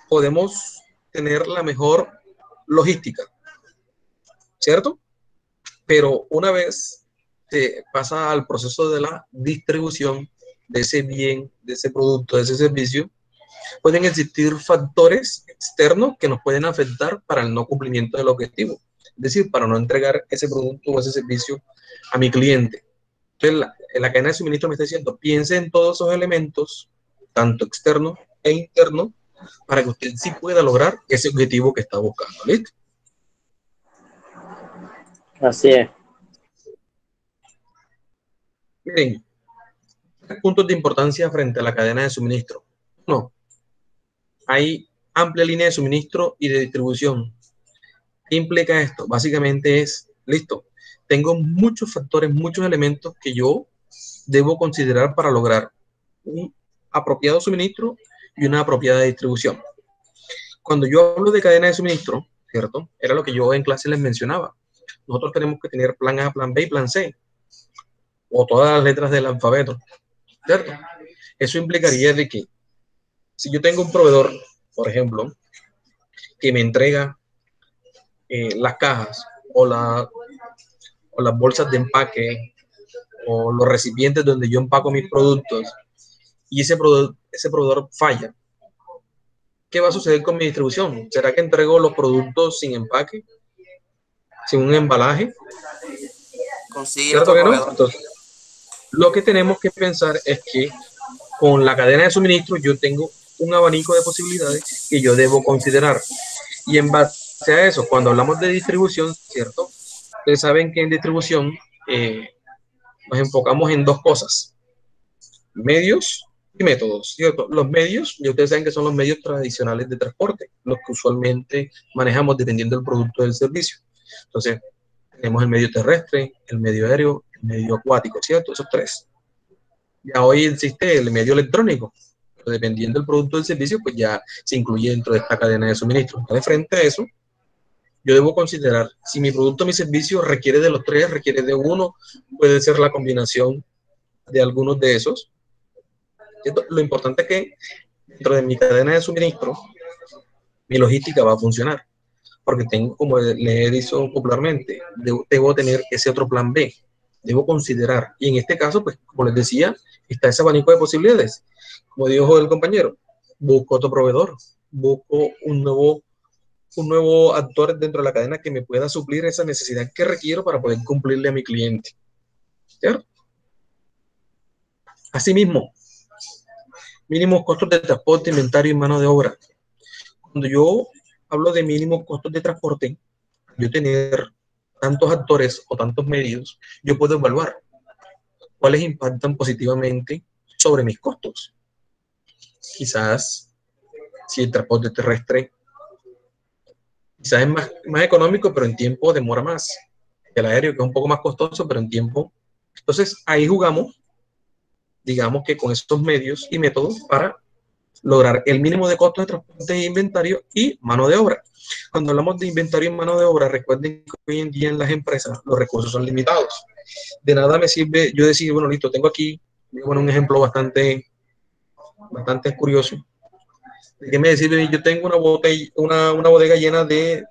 podemos tener la mejor logística, ¿cierto? Pero una vez se pasa al proceso de la distribución de ese bien, de ese producto, de ese servicio, pueden existir factores externos que nos pueden afectar para el no cumplimiento del objetivo. Es decir, para no entregar ese producto o ese servicio a mi cliente. Entonces, la cadena de suministro me está diciendo, piense en todos esos elementos, tanto externos e internos, para que usted sí pueda lograr ese objetivo que está buscando. ¿Listo? Así es. Miren, 3 puntos de importancia frente a la cadena de suministro. Uno, hay amplia línea de suministro y de distribución. ¿Qué implica esto? Básicamente es, listo, tengo muchos factores, muchos elementos que yo debo considerar para lograr un apropiado suministro y una apropiada distribución. Cuando yo hablo de cadena de suministro, ¿cierto? Era lo que yo en clase les mencionaba. Nosotros tenemos que tener plan A, plan B y plan C, o todas las letras del alfabeto, ¿cierto? Eso implicaría de que si yo tengo un proveedor, por ejemplo, que me entrega las cajas o las bolsas de empaque o los recipientes donde yo empaco mis productos y ese proveedor falla, ¿qué va a suceder con mi distribución? ¿Será que entrego los productos sin empaque, sin un embalaje? ¿Cierto que no? Entonces, lo que tenemos que pensar es que con la cadena de suministro yo tengo un abanico de posibilidades que yo debo considerar. Y en base a eso, cuando hablamos de distribución, ¿cierto? Ustedes saben que en distribución nos enfocamos en 2 cosas, medios y métodos, ¿cierto? Los medios, ya ustedes saben que son los medios tradicionales de transporte, los que usualmente manejamos dependiendo del producto o del servicio. Entonces, tenemos el medio terrestre, el medio aéreo, el medio acuático, ¿cierto? Esos 3. Ya hoy existe el medio electrónico, pero dependiendo del producto o del servicio, pues ya se incluye dentro de esta cadena de suministro. Entonces, frente a eso, yo debo considerar si mi producto o mi servicio requiere de los 3, requiere de uno, puede ser la combinación de algunos de esos. ¿Cierto? Lo importante es que dentro de mi cadena de suministro, mi logística va a funcionar, porque tengo, como le he dicho popularmente, debo tener ese otro plan B, debo considerar, y en este caso, pues, como les decía, está ese abanico de posibilidades. Como dijo el compañero, busco otro proveedor, busco un nuevo actor dentro de la cadena que me pueda suplir esa necesidad que requiero para poder cumplirle a mi cliente. ¿Cierto? Asimismo, mínimos costos de transporte, inventario y mano de obra. Cuando yo hablo de mínimos costos de transporte, yo tener tantos actores o tantos medios, yo puedo evaluar cuáles impactan positivamente sobre mis costos. Quizás si el transporte terrestre Quizás es más económico, pero en tiempo demora más. El aéreo, que es un poco más costoso, pero en tiempo. Entonces, ahí jugamos, digamos que con estos medios y métodos para lograr el mínimo de costos de transporte e inventario y mano de obra. Cuando hablamos de inventario y mano de obra, recuerden que hoy en día en las empresas los recursos son limitados. De nada me sirve yo decir, bueno, listo, tengo aquí, voy a poner un ejemplo bastante curioso. ¿De qué me sirve? Yo tengo una bodega llena de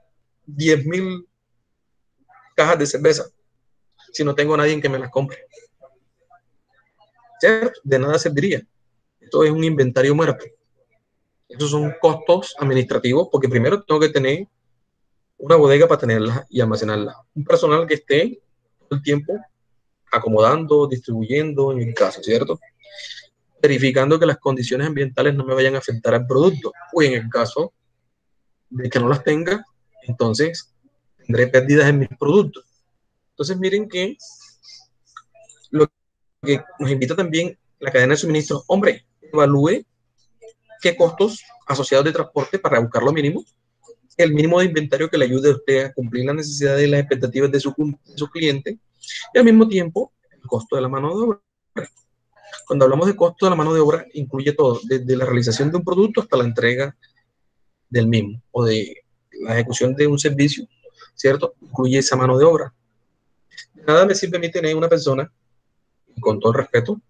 10.000 cajas de cerveza si no tengo a nadie que me las compre. ¿Cierto? De nada serviría. Esto es un inventario muerto. Esos son costos administrativos porque primero tengo que tener una bodega para tenerla y almacenarla. Un personal que esté todo el tiempo acomodando, distribuyendo, en el caso, ¿cierto? Verificando que las condiciones ambientales no me vayan a afectar al producto. O en el caso de que no las tenga, entonces tendré pérdidas en mis productos. Entonces miren que lo que nos invita también la cadena de suministro, hombre, evalúe qué costos asociados de transporte para buscar lo mínimo, el mínimo de inventario que le ayude a usted a cumplir las necesidades y las expectativas de su cliente, y al mismo tiempo el costo de la mano de obra. Cuando hablamos de costo de la mano de obra, incluye todo, desde la realización de un producto hasta la entrega del mismo, o de la ejecución de un servicio, ¿cierto? Incluye esa mano de obra. Nada me sirve a mí tener una persona, y con todo el respeto,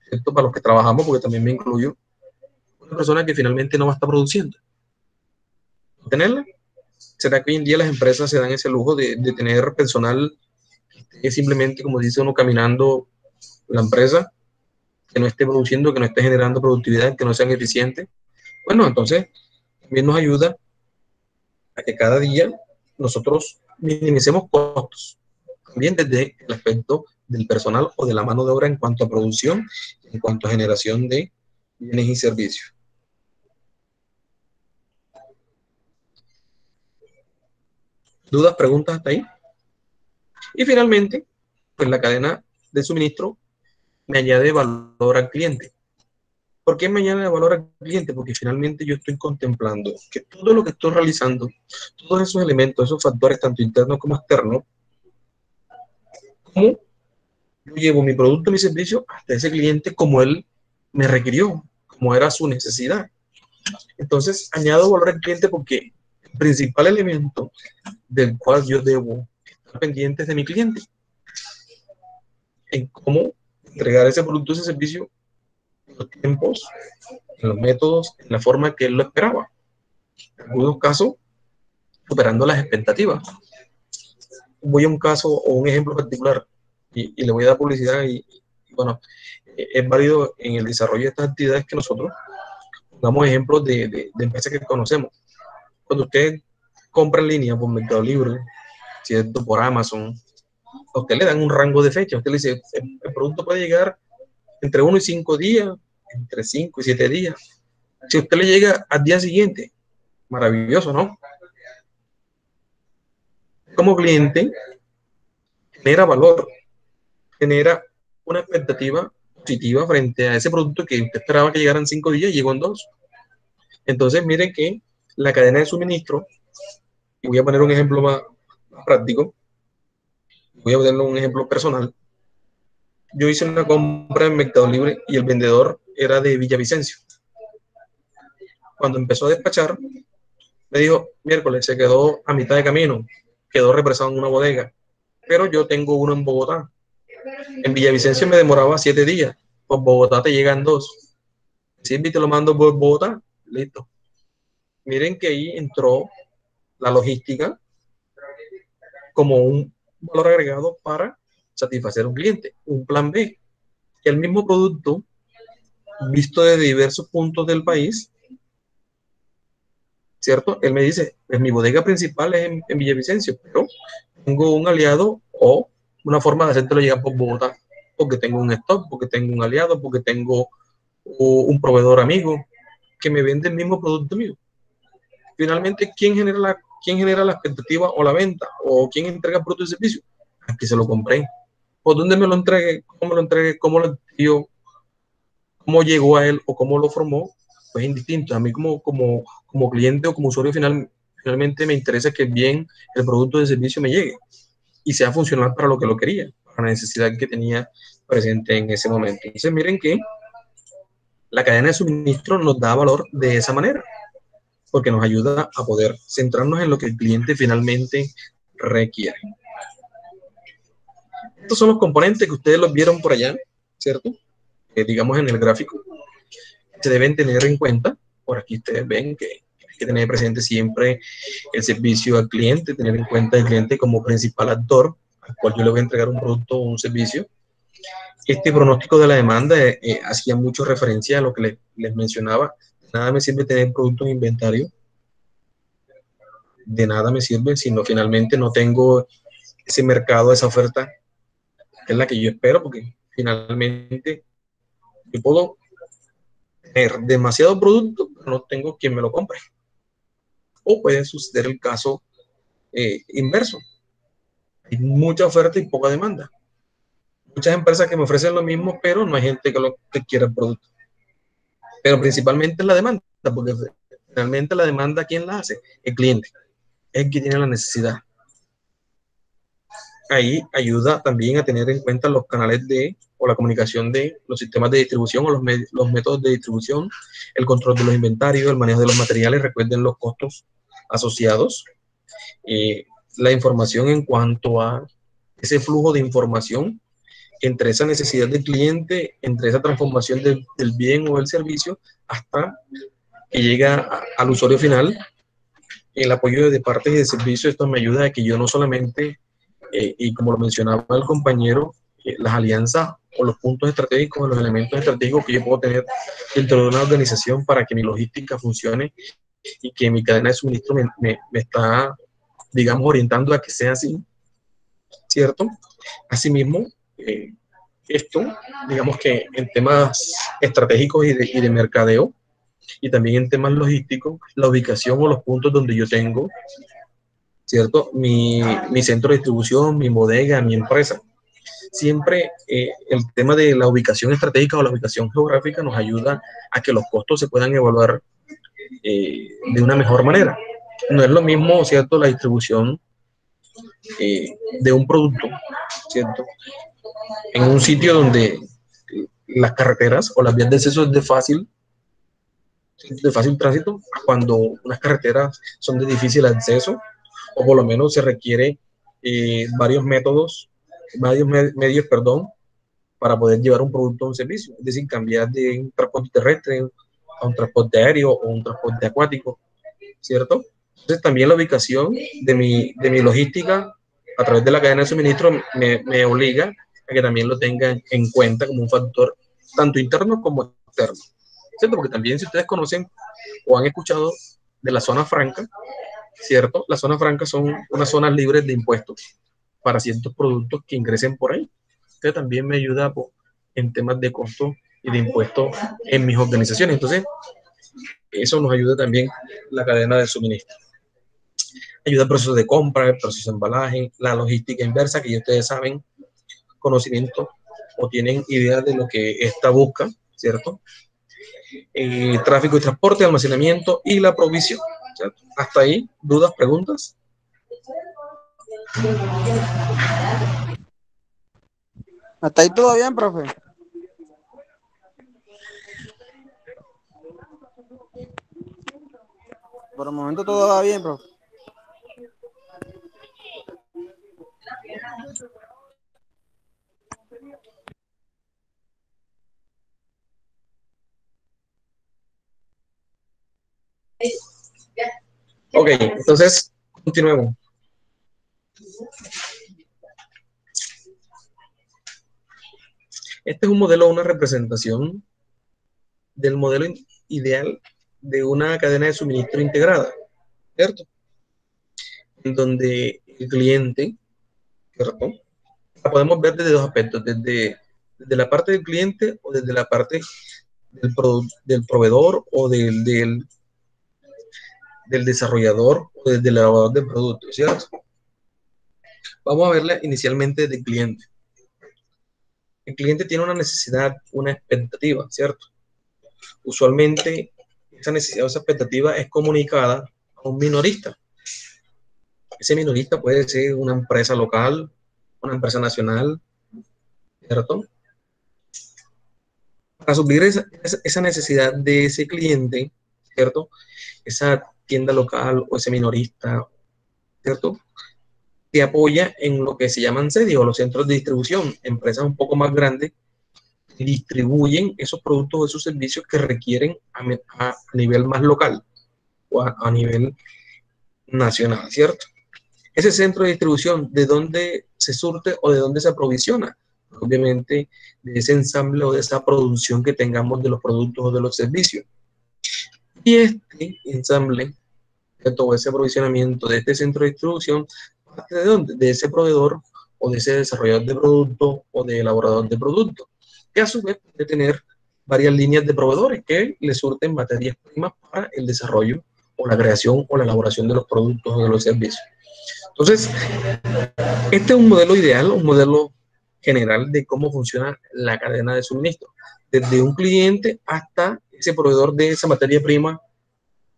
¿cierto? Para los que trabajamos, porque también me incluyo, una persona que finalmente no va a estar produciendo. ¿Tenerla? ¿Será que hoy en día las empresas se dan ese lujo de tener personal que simplemente, como dice uno, caminando la empresa, que no esté produciendo, que no esté generando productividad, que no sean eficientes? Bueno, entonces también nos ayuda a que cada día nosotros minimicemos costos, también desde el aspecto del personal o de la mano de obra en cuanto a producción, en cuanto a generación de bienes y servicios. ¿Dudas, preguntas hasta ahí? Y finalmente, pues la cadena de suministro me añade valor al cliente. ¿Por qué me añade valor al cliente? Porque finalmente yo estoy contemplando que todo lo que estoy realizando, todos esos elementos, esos factores, tanto internos como externos, como yo llevo mi producto, mi servicio hasta ese cliente como él me requirió, como era su necesidad. Entonces, añado valor al cliente porque el principal elemento del cual yo debo estar pendiente de mi cliente, en cómo entregar ese producto, ese servicio, en los tiempos, en los métodos, en la forma que él lo esperaba. En algunos casos, superando las expectativas. Voy a un caso o un ejemplo particular y le voy a dar publicidad y bueno, es válido en el desarrollo de estas actividades que nosotros damos ejemplos de empresas que conocemos. Cuando usted compra en línea por Mercado Libre, ¿cierto? Por Amazon, a usted le dan un rango de fecha. Usted le dice, el producto puede llegar entre 1 y 5 días, entre 5 y 7 días. Si usted le llega al día siguiente, maravilloso, ¿no? Como cliente, genera valor, genera una expectativa positiva frente a ese producto que usted esperaba que llegara en 5 días y llegó en 2. Entonces, miren que la cadena de suministro, y voy a poner un ejemplo más práctico, voy a poner un ejemplo personal. Yo hice una compra en Mercado Libre y el vendedor era de Villavicencio. Cuando empezó a despachar, me dijo, miércoles, se quedó a mitad de camino, quedó represado en una bodega, pero yo tengo uno en Bogotá. En Villavicencio me demoraba 7 días, por Bogotá te llegan 2. Si te lo mando por Bogotá, listo. Miren que ahí entró la logística como un valor agregado para satisfacer a un cliente, un plan B. Que el mismo producto, visto desde diversos puntos del país, ¿cierto? Él me dice, pues mi bodega principal es en Villavicencio, pero tengo un aliado o una forma de hacértelo llegar por Bogotá, porque tengo un stock, porque tengo un aliado, porque tengo un proveedor amigo que me vende el mismo producto mío. Finalmente, ¿quién genera la expectativa o la venta? ¿O quién entrega el producto y servicio? Aquí se lo compré. ¿Por dónde me lo entregue? ¿Cómo me lo entregue? ¿Cómo lo envió? ¿Cómo llegó a él o cómo lo formó? Pues indistinto. A mí como cliente o como usuario final me Finalmente me interesa que bien el producto de servicio me llegue y sea funcional para lo que lo quería, para la necesidad que tenía presente en ese momento. Entonces miren que la cadena de suministro nos da valor de esa manera, porque nos ayuda a poder centrarnos en lo que el cliente finalmente requiere. Estos son los componentes que ustedes los vieron por allá, ¿cierto? Digamos en el gráfico. Se deben tener en cuenta. Por aquí ustedes ven que hay que tener presente siempre el servicio al cliente, tener en cuenta el cliente como principal actor al cual yo le voy a entregar un producto o un servicio. Este pronóstico de la demanda hacía mucho referencia a lo que les mencionaba. Nada me sirve tener productos en inventario, de nada me sirve si no, finalmente no tengo ese mercado, esa oferta, que es la que yo espero, porque finalmente yo puedo tener demasiado producto, pero no tengo quien me lo compre. O puede suceder el caso inverso. Hay mucha oferta y poca demanda. Muchas empresas que me ofrecen lo mismo, pero no hay gente que quiera el producto. Pero principalmente es la demanda, porque realmente la demanda, ¿quién la hace? El cliente. Es el que tiene la necesidad. Ahí ayuda también a tener en cuenta los canales o la comunicación de los sistemas de distribución o los métodos de distribución, el control de los inventarios, el manejo de los materiales, recuerden los costos asociados, la información en cuanto a ese flujo de información entre esa necesidad del cliente, entre esa transformación del bien o del servicio, hasta que llega al usuario final. El apoyo de partes y de servicios, esto me ayuda a que yo no solamente, y como lo mencionaba el compañero, las alianzas o los puntos estratégicos o los elementos estratégicos que yo puedo tener dentro de una organización para que mi logística funcione y que mi cadena de suministro me está, digamos, orientando a que sea así, ¿cierto? Asimismo, esto, digamos que en temas estratégicos y de mercadeo, y también en temas logísticos, la ubicación o los puntos donde yo tengo, ¿cierto? Mi centro de distribución, mi bodega, mi empresa. Siempre el tema de la ubicación estratégica o la ubicación geográfica nos ayuda a que los costos se puedan evaluar de una mejor manera. No es lo mismo, ¿cierto?, la distribución de un producto, ¿cierto?, en un sitio donde las carreteras o las vías de acceso es de fácil tránsito, cuando unas carreteras son de difícil acceso, o por lo menos se requiere varios medios, para poder llevar un producto o un servicio. Es decir, cambiar de un transporte terrestre a un transporte aéreo o un transporte acuático, ¿cierto? Entonces también la ubicación de mi logística a través de la cadena de suministro me obliga a que también lo tengan en cuenta como un factor tanto interno como externo, ¿cierto? Porque también si ustedes conocen o han escuchado de la zona franca, ¿cierto? Las zonas francas son unas zonas libres de impuestos para ciertos productos que ingresen por ahí. Entonces también me ayuda en temas de costo y de impuestos en mis organizaciones. Entonces, eso nos ayuda también la cadena de suministro. Ayuda al proceso de compra, el proceso de embalaje, la logística inversa, que ya ustedes saben, conocimiento o tienen idea de lo que esta busca, ¿cierto? Tráfico y transporte, almacenamiento y la provisión, ¿cierto? Hasta ahí, ¿dudas, preguntas? Hasta ahí todo bien, profe. Por el momento todo va bien, profe. Ok, entonces continuemos. Este es un modelo, una representación del modelo ideal de una cadena de suministro integrada, ¿cierto? En donde el cliente, ¿cierto?, la podemos ver desde dos aspectos, desde la parte del cliente o desde la parte del proveedor o del desarrollador o desde el elaborador del producto, ¿cierto? Vamos a verla inicialmente desde el cliente. El cliente tiene una necesidad, una expectativa, ¿cierto? Usualmente esa necesidad o esa expectativa es comunicada a un minorista, Ese minorista puede ser una empresa local, una empresa nacional, ¿cierto? Para suplir esa necesidad de ese cliente, ¿cierto? Esa tienda local o ese minorista, ¿cierto? Se apoya en lo que se llaman sedios o los centros de distribución, empresas un poco más grandes que distribuyen esos productos o esos servicios que requieren a nivel más local o a nivel nacional, ¿cierto? Ese centro de distribución, ¿de dónde se surte o de dónde se aprovisiona? Obviamente, de ese ensamble o de esa producción que tengamos de los productos o de los servicios. Y este ensamble, o ese aprovisionamiento de este centro de distribución, ¿parte de dónde? De ese proveedor o de ese desarrollador de producto o de elaborador de producto, que a su vez puede tener varias líneas de proveedores que le surten materias primas para el desarrollo o la creación o la elaboración de los productos o de los servicios. Entonces, este es un modelo ideal, un modelo general de cómo funciona la cadena de suministro, desde un cliente hasta ese proveedor de esa materia prima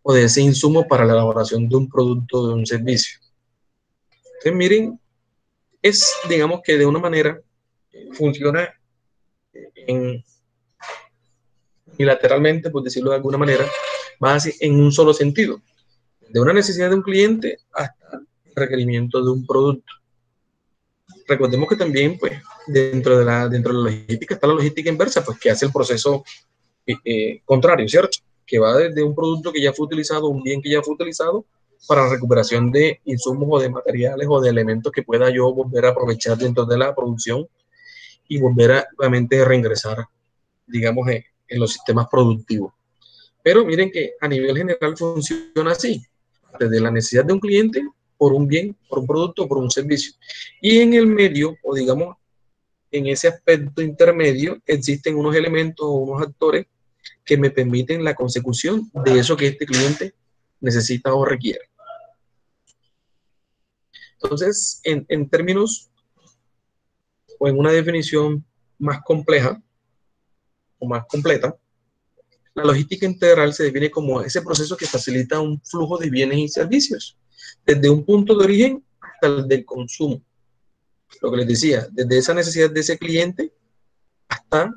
o de ese insumo para la elaboración de un producto o de un servicio. Entonces, miren, es, digamos que de una manera, funciona unilateralmente, por decirlo de alguna manera, va en un solo sentido, de una necesidad de un cliente hasta el requerimiento de un producto. Recordemos que también, pues, dentro de la logística está la logística inversa, pues, que hace el proceso contrario, ¿cierto? Que va desde un producto que ya fue utilizado, un bien que ya fue utilizado, para la recuperación de insumos o de materiales o de elementos que pueda yo volver a aprovechar dentro de la producción y volver a nuevamente reingresar, digamos, en los sistemas productivos. Pero miren que a nivel general funciona así, desde la necesidad de un cliente por un bien, por un producto, por un servicio. Y en el medio, o digamos, en ese aspecto intermedio, existen unos elementos o unos actores que me permiten la consecución de eso que este cliente necesita o requiere. Entonces, en términos o en una definición más compleja o más completa, la logística integral se define como ese proceso que facilita un flujo de bienes y servicios, desde un punto de origen hasta el del consumo. Lo que les decía, desde esa necesidad de ese cliente hasta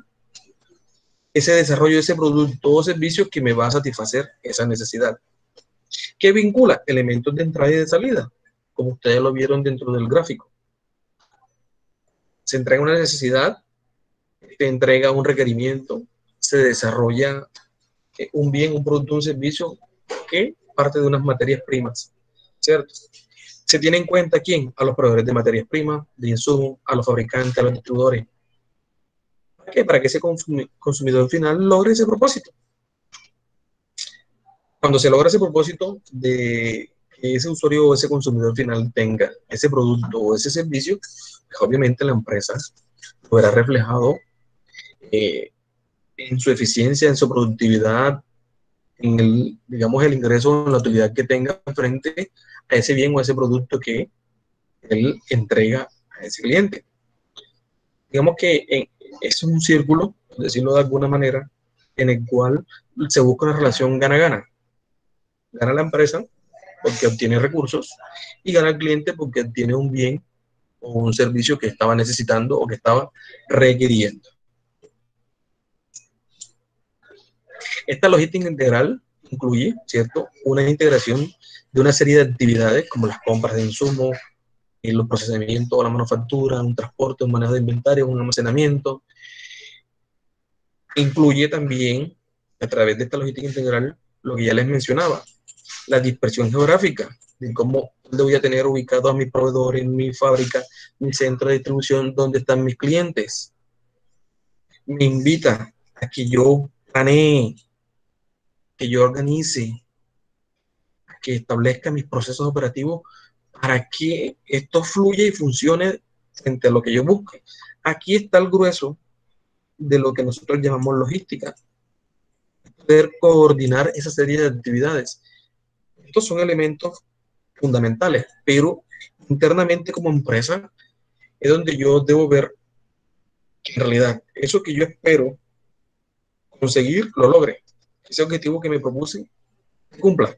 ese desarrollo de ese producto o servicio que me va a satisfacer esa necesidad. ¿Qué vincula? Elementos de entrada y de salida, como ustedes lo vieron dentro del gráfico. Se entrega una necesidad, se entrega un requerimiento, se desarrolla un bien, un producto, un servicio que parte de unas materias primas, ¿cierto? Se tiene en cuenta ¿quién? A los proveedores de materias primas, de insumos, a los fabricantes, a los distribuidores. ¿Para qué? Para que ese consumidor final logre ese propósito. Cuando se logra ese propósito de que ese usuario o ese consumidor final tenga ese producto o ese servicio, pues obviamente la empresa lo verá reflejado en su eficiencia, en su productividad, en el, digamos, el ingreso, en la utilidad que tenga frente a ese bien o a ese producto que él entrega a ese cliente. Digamos que es un círculo, por decirlo de alguna manera, en el cual se busca una relación gana-gana. Gana la empresa porque obtiene recursos y gana el cliente porque obtiene un bien o un servicio que estaba necesitando o que estaba requiriendo. Esta logística integral incluye, ¿cierto?, una integración de una serie de actividades como las compras de insumos, los procesamientos, la manufactura, un transporte, un manejo de inventario, un almacenamiento. Incluye también, a través de esta logística integral, lo que ya les mencionaba, la dispersión geográfica, de cómo voy a tener ubicado a mis proveedores, mi fábrica, mi centro de distribución, dónde están mis clientes. Me invita a que yo planee, que yo organice, a que establezca mis procesos operativos para que esto fluya y funcione frente a lo que yo busque. Aquí está el grueso de lo que nosotros llamamos logística. Poder coordinar esa serie de actividades. Estos son elementos fundamentales, pero internamente como empresa es donde yo debo ver que en realidad eso que yo espero conseguir lo logre. Ese objetivo que me propuse se cumpla.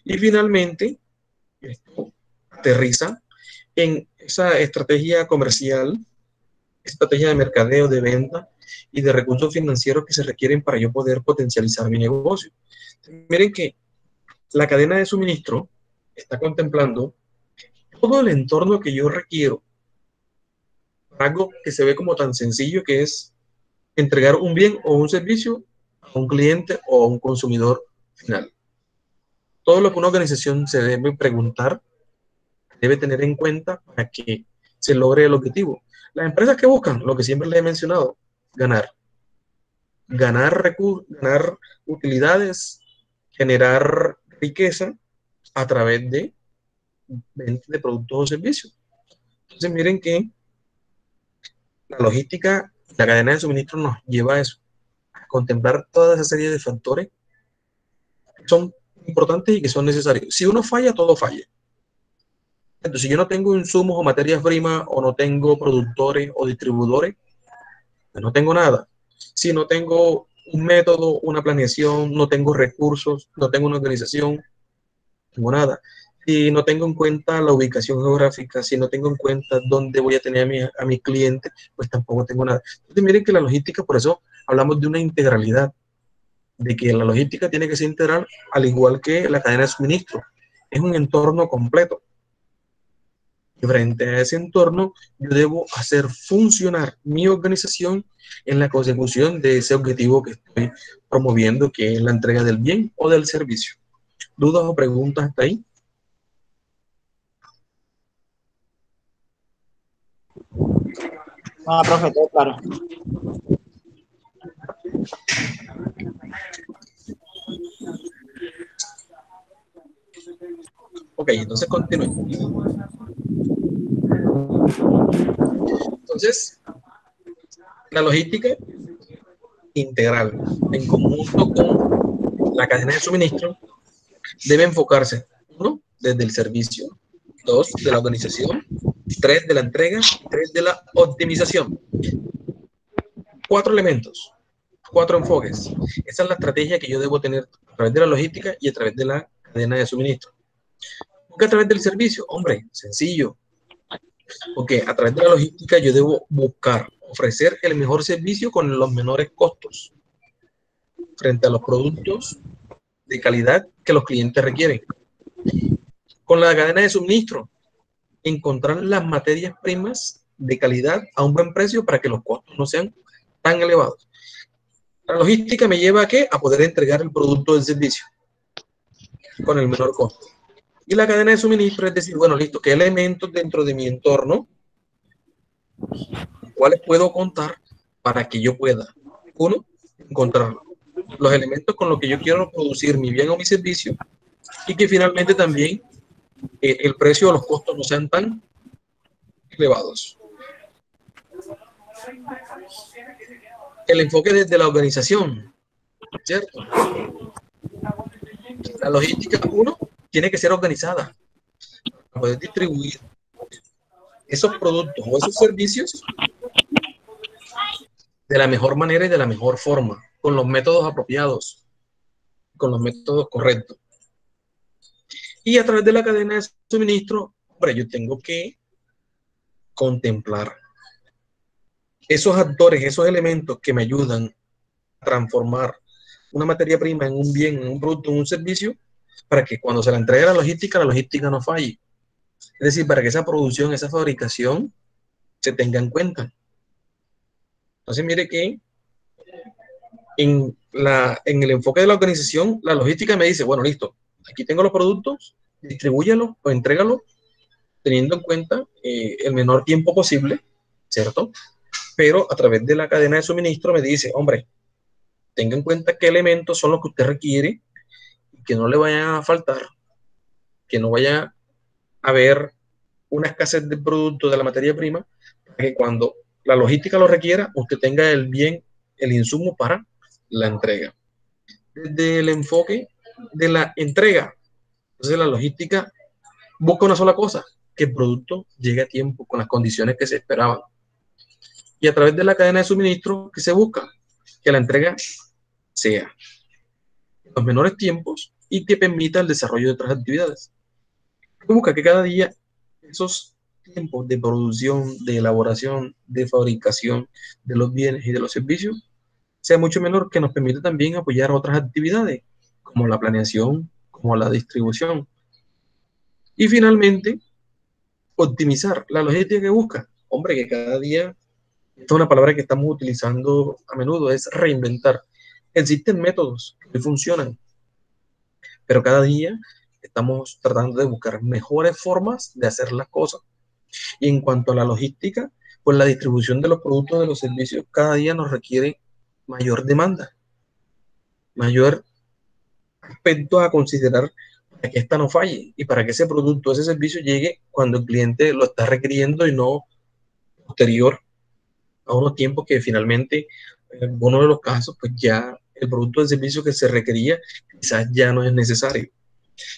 Y finalmente, esto aterriza en esa estrategia comercial, estrategia de mercadeo, de venta y de recursos financieros que se requieren para yo poder potencializar mi negocio. Miren que la cadena de suministro está contemplando todo el entorno que yo requiero para algo que se ve como tan sencillo, que es entregar un bien o un servicio a un cliente o a un consumidor final. Todo lo que una organización se debe preguntar, debe tener en cuenta para que se logre el objetivo. Las empresas que buscan, lo que siempre les he mencionado, ganar. Ganar utilidades, generar riqueza a través de venta de productos o servicios. Entonces miren que la logística, la cadena de suministro nos lleva a eso, a contemplar toda esa serie de factores que son importantes y que son necesarios. Si uno falla, todo falla. Entonces, si yo no tengo insumos o materias primas, o no tengo productores o distribuidores, pues no tengo nada. Si no tengo un método, una planeación, no tengo recursos, no tengo una organización, no tengo nada. Si no tengo en cuenta la ubicación geográfica, si no tengo en cuenta dónde voy a tener a mis clientes, pues tampoco tengo nada. Entonces, miren que la logística, por eso hablamos de una integralidad, de que la logística tiene que ser integral, al igual que la cadena de suministro. Es un entorno completo. Y frente a ese entorno, yo debo hacer funcionar mi organización en la consecución de ese objetivo que estoy promoviendo, que es la entrega del bien o del servicio. ¿Dudas o preguntas hasta ahí? No, profe, todo claro. Ok, entonces continúe. Entonces, la logística integral, en conjunto con la cadena de suministro, debe enfocarse, 1, desde el servicio, 2, de la organización, 3, de la entrega, 3, de la optimización. 4 elementos, 4 enfoques. Esa es la estrategia que yo debo tener a través de la logística y a través de la cadena de suministro. ¿Por qué a través del servicio? Hombre, sencillo. Porque a través de la logística yo debo buscar ofrecer el mejor servicio con los menores costos frente a los productos de calidad que los clientes requieren. Con la cadena de suministro, encontrar las materias primas de calidad a un buen precio para que los costos no sean tan elevados. La logística me lleva a ¿qué? A poder entregar el producto del servicio con el menor costo. Y la cadena de suministro es decir, bueno, listo, ¿qué elementos dentro de mi entorno, cuáles puedo contar para que yo pueda, 1, encontrar los elementos con los que yo quiero producir mi bien o mi servicio, y que finalmente también el precio o los costos no sean tan elevados. El enfoque desde la organización, ¿cierto? La logística, 1, tiene que ser organizada para poder distribuir esos productos o esos servicios de la mejor manera y de la mejor forma, con los métodos apropiados, con los métodos correctos. Y a través de la cadena de suministro, hombre, yo tengo que contemplar esos actores, esos elementos que me ayudan a transformar una materia prima en un bien, en un producto, en un servicio, para que cuando se la entregue a la logística no falle. Es decir, para que esa producción, esa fabricación se tenga en cuenta. Entonces, mire que en el enfoque de la organización, la logística me dice, bueno, listo, aquí tengo los productos, distribúyelos o entrégalos teniendo en cuenta el menor tiempo posible, ¿cierto? Pero a través de la cadena de suministro me dice, hombre, tenga en cuenta qué elementos son los que usted requiere, que no le vaya a faltar, que no vaya a haber una escasez de producto de la materia prima, para que cuando la logística lo requiera, usted tenga el bien, el insumo para la entrega. Desde el enfoque de la entrega, entonces la logística busca una sola cosa, que el producto llegue a tiempo con las condiciones que se esperaban. Y a través de la cadena de suministro, que se busca que la entrega sea en los menores tiempos y que permita el desarrollo de otras actividades. Se busca que cada día esos tiempos de producción, de elaboración, de fabricación de los bienes y de los servicios sea mucho menor, que nos permite también apoyar otras actividades, como la planeación, como la distribución. Y finalmente, optimizar la logística que busca. Hombre, que cada día, esta es una palabra que estamos utilizando a menudo, es reinventar. Existen métodos que funcionan, pero cada día estamos tratando de buscar mejores formas de hacer las cosas. Y en cuanto a la logística, pues la distribución de los productos, de los servicios, cada día nos requiere mayor demanda, mayor aspecto a considerar para que esta no falle y para que ese producto, ese servicio llegue cuando el cliente lo está requiriendo y no posterior a unos tiempos que finalmente, en uno de los casos, pues ya el producto o servicio que se requería quizás ya no es necesario.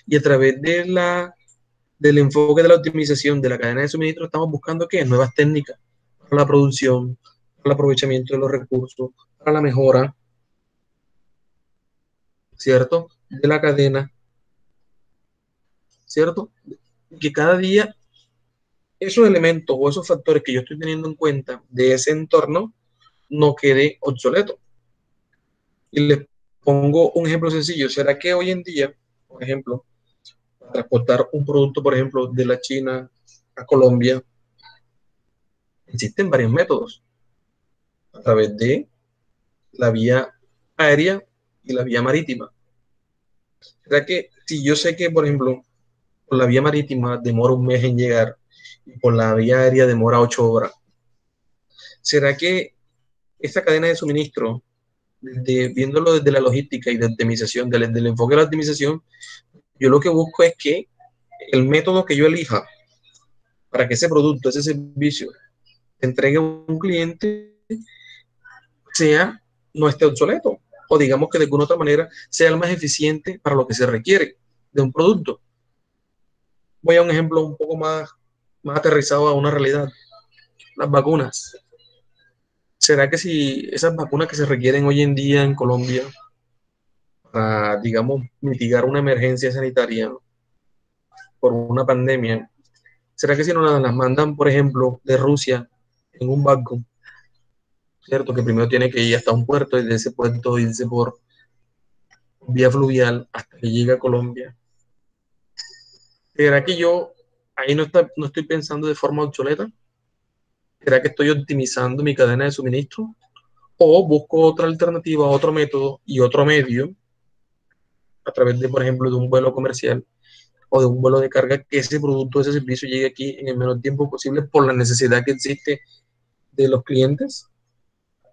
Y a través del enfoque de la optimización de la cadena de suministro estamos buscando ¿qué? Nuevas técnicas para la producción, para el aprovechamiento de los recursos, para la mejora, ¿cierto?, de la cadena, ¿cierto? Que cada día esos elementos o esos factores que yo estoy teniendo en cuenta de ese entorno no quede obsoleto. Y les pongo un ejemplo sencillo. ¿Será que hoy en día, por ejemplo, para transportar un producto, por ejemplo, de la China a Colombia, existen varios métodos a través de la vía aérea y la vía marítima? ¿Será que si yo sé que, por ejemplo, por la vía marítima demora un mes en llegar y por la vía aérea demora 8 horas, será que esta cadena de suministro, viéndolo desde la logística y de optimización, del enfoque de la optimización, yo lo que busco es que el método que yo elija para que ese producto, ese servicio, se entregue a un cliente, no esté obsoleto, o digamos que de alguna otra manera sea el más eficiente para lo que se requiere de un producto. Voy a un ejemplo un poco más aterrizado a una realidad: las vacunas. ¿Será que si esas vacunas que se requieren hoy en día en Colombia para, digamos, mitigar una emergencia sanitaria por una pandemia, será que si nos las mandan, por ejemplo, de Rusia en un barco, ¿cierto? Que primero tiene que ir hasta un puerto y de ese puerto irse por vía fluvial hasta que llegue a Colombia. ¿Será que yo ahí no estoy pensando de forma obsoleta? ¿Será que estoy optimizando mi cadena de suministro? ¿O busco otra alternativa, otro método y otro medio a través de, por ejemplo, de un vuelo comercial o de un vuelo de carga, que ese producto, ese servicio llegue aquí en el menor tiempo posible por la necesidad que existe de los clientes?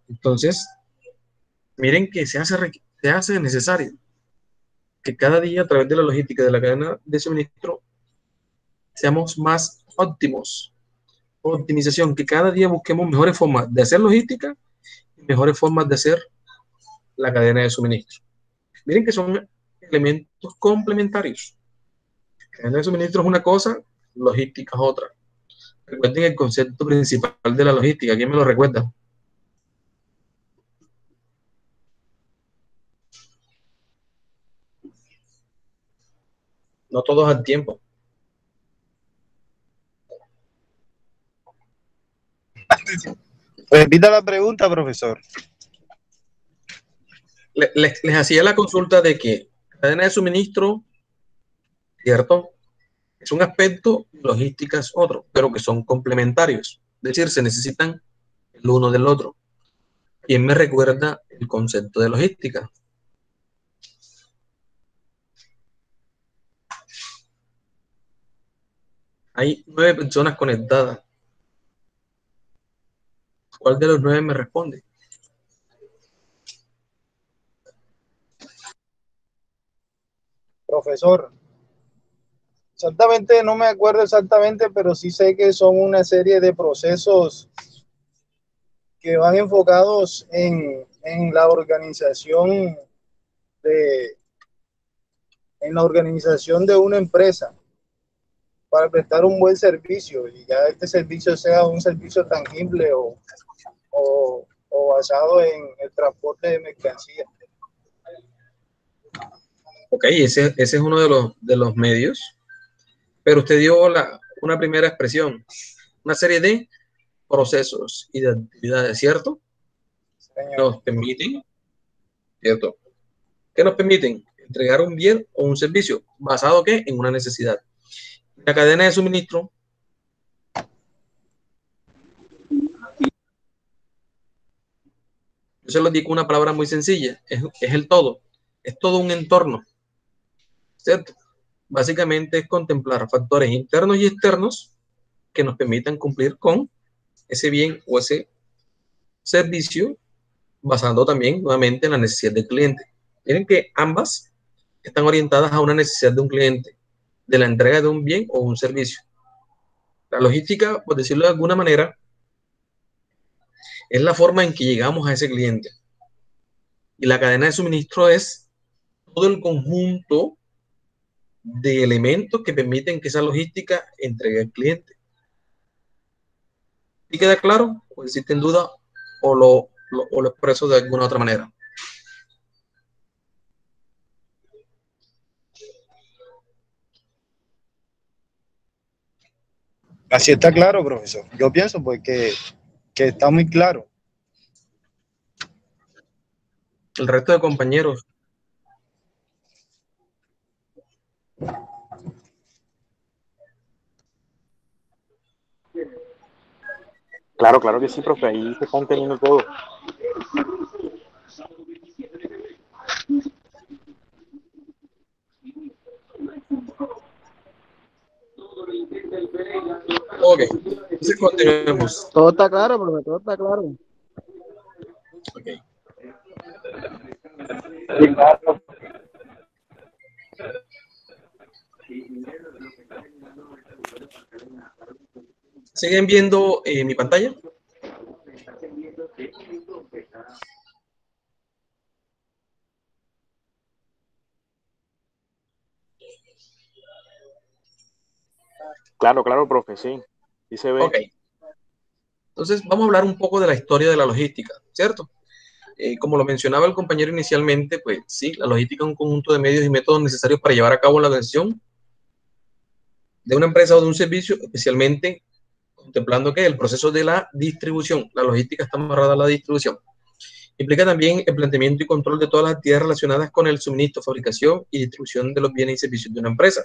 Entonces, miren que se hace necesario que cada día a través de la logística de la cadena de suministro seamos más óptimos, optimización, que cada día busquemos mejores formas de hacer logística y mejores formas de hacer la cadena de suministro. Miren que son elementos complementarios. La cadena de suministro es una cosa, logística es otra. Recuerden el concepto principal de la logística. ¿Quién me lo recuerda? No todos al tiempo. Repita la pregunta, profesor. Les hacía la consulta de que la cadena de suministro, ¿cierto?, es un aspecto, logística es otro, pero que son complementarios. Es decir, se necesitan el uno del otro. ¿Quién me recuerda el concepto de logística? Hay 9 personas conectadas. ¿Cuál de los 9 me responde? Profesor, exactamente no me acuerdo exactamente, pero sí sé que son una serie de procesos que van enfocados en la organización de una empresa para prestar un buen servicio y ya este servicio sea un servicio tangible o basado en el transporte de mercancías. Ok, ese es uno de los medios, pero usted dio una primera expresión, una serie de procesos y de actividades, ¿cierto? Señor. Nos permiten, ¿cierto? ¿Qué nos permiten? Entregar un bien o un servicio, ¿basado ¿qué? En una necesidad. La cadena de suministro yo se lo digo una palabra muy sencilla, es el todo, es todo un entorno, ¿cierto? Básicamente es contemplar factores internos y externos que nos permitan cumplir con ese bien o ese servicio, basando también nuevamente en la necesidad del cliente. Miren que ambas están orientadas a una necesidad de un cliente, de la entrega de un bien o un servicio. La logística, por decirlo de alguna manera, es la forma en que llegamos a ese cliente. Y la cadena de suministro es todo el conjunto de elementos que permiten que esa logística entregue al cliente. ¿Y queda claro? ¿O existen dudas o lo expreso de alguna otra manera? Así está claro, profesor. Yo pienso pues que está muy claro. El resto de compañeros. Claro, claro que sí, profe, ahí se está entendiendo todo. Ok, entonces continuemos. Todo está claro, profe, todo está claro. Ok. ¿Siguen viendo mi pantalla? Claro, claro, profe, sí. Sí se ve. Ok. Entonces vamos a hablar un poco de la historia de la logística, ¿cierto? Como lo mencionaba el compañero inicialmente, pues sí, la logística es un conjunto de medios y métodos necesarios para llevar a cabo la organización de una empresa o de un servicio, especialmente contemplando que el proceso de la distribución, la logística está amarrada a la distribución. Implica también el planteamiento y control de todas las actividades relacionadas con el suministro, fabricación y distribución de los bienes y servicios de una empresa.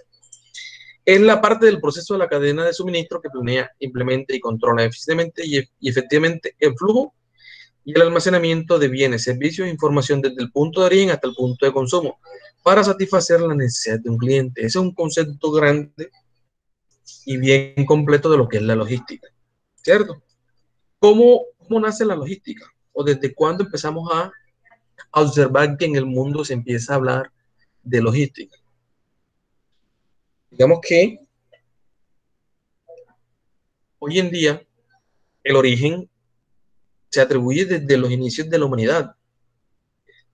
Es la parte del proceso de la cadena de suministro que planea, implementa y controla eficientemente y efectivamente el flujo y el almacenamiento de bienes, servicios e información desde el punto de origen hasta el punto de consumo para satisfacer la necesidad de un cliente. Ese es un concepto grande y bien completo de lo que es la logística, ¿cierto? ¿Cómo nace la logística? ¿O desde cuándo empezamos a observar que en el mundo se empieza a hablar de logística? Digamos que hoy en día el origen se atribuye desde los inicios de la humanidad,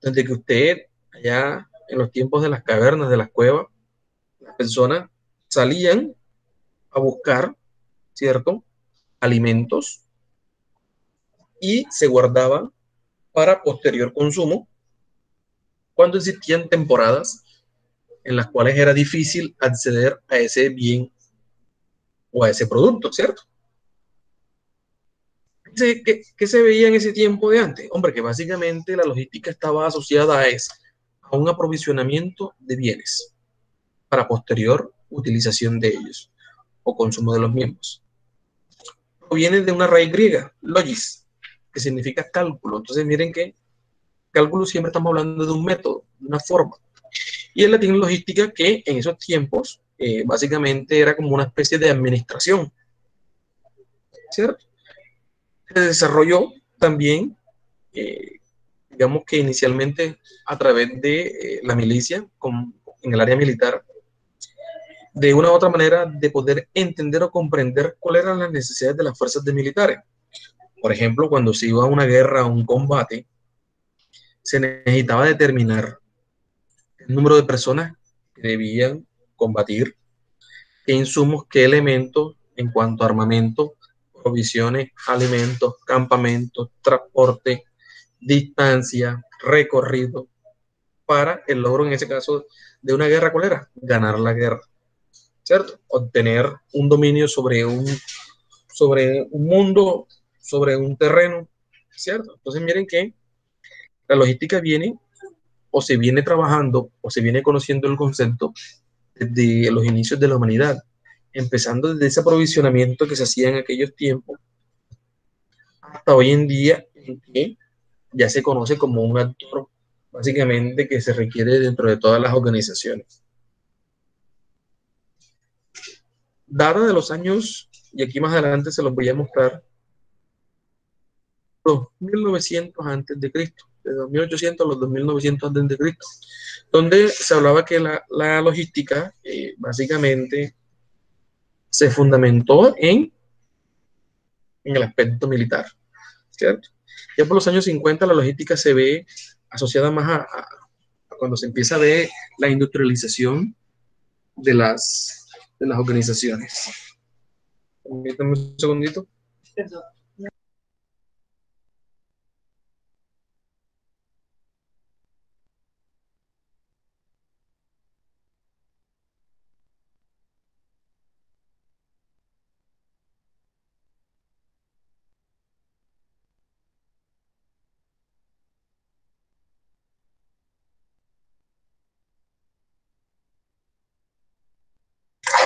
desde que usted, allá en los tiempos de las cavernas, de las cuevas, las personas salían a buscar, ¿cierto?, alimentos y se guardaban para posterior consumo cuando existían temporadas en las cuales era difícil acceder a ese bien o a ese producto, ¿cierto? ¿Qué se veía en ese tiempo de antes? Hombre, que básicamente la logística estaba asociada a un aprovisionamiento de bienes para posterior utilización de ellos o consumo de los mismos. Proviene de una raíz griega, logis, que significa cálculo. Entonces miren que cálculo siempre estamos hablando de un método, de una forma. Y el latín logística, que en esos tiempos básicamente era como una especie de administración, ¿cierto? Se desarrolló también, digamos que inicialmente a través de la milicia, en el área militar, de una u otra manera de poder entender o comprender cuáles eran las necesidades de las fuerzas militares. Por ejemplo, cuando se iba a una guerra, a un combate, se necesitaba determinar el número de personas que debían combatir, qué insumos, qué elementos en cuanto a armamento, provisiones, alimentos, campamentos, transporte, distancia, recorrido, para el logro, en ese caso, de una guerra. ¿Cuál era? Ganar la guerra. ¿cierto? Obtener un dominio sobre un mundo, sobre un terreno, ¿cierto? Entonces miren que la logística viene o se viene trabajando o se viene conociendo el concepto desde los inicios de la humanidad, empezando desde ese aprovisionamiento que se hacía en aquellos tiempos hasta hoy en día, en que ya se conoce como un actor básicamente que se requiere dentro de todas las organizaciones. Data de los años, y aquí más adelante se los voy a mostrar, 2900 antes de Cristo, de 2800 a los 2900 antes de Cristo, donde se hablaba que la logística básicamente se fundamentó en el aspecto militar, ¿cierto? Ya por los años 50 la logística se ve asociada más a cuando se empieza a ver la industrialización de las organizaciones. Permítanme un segundito.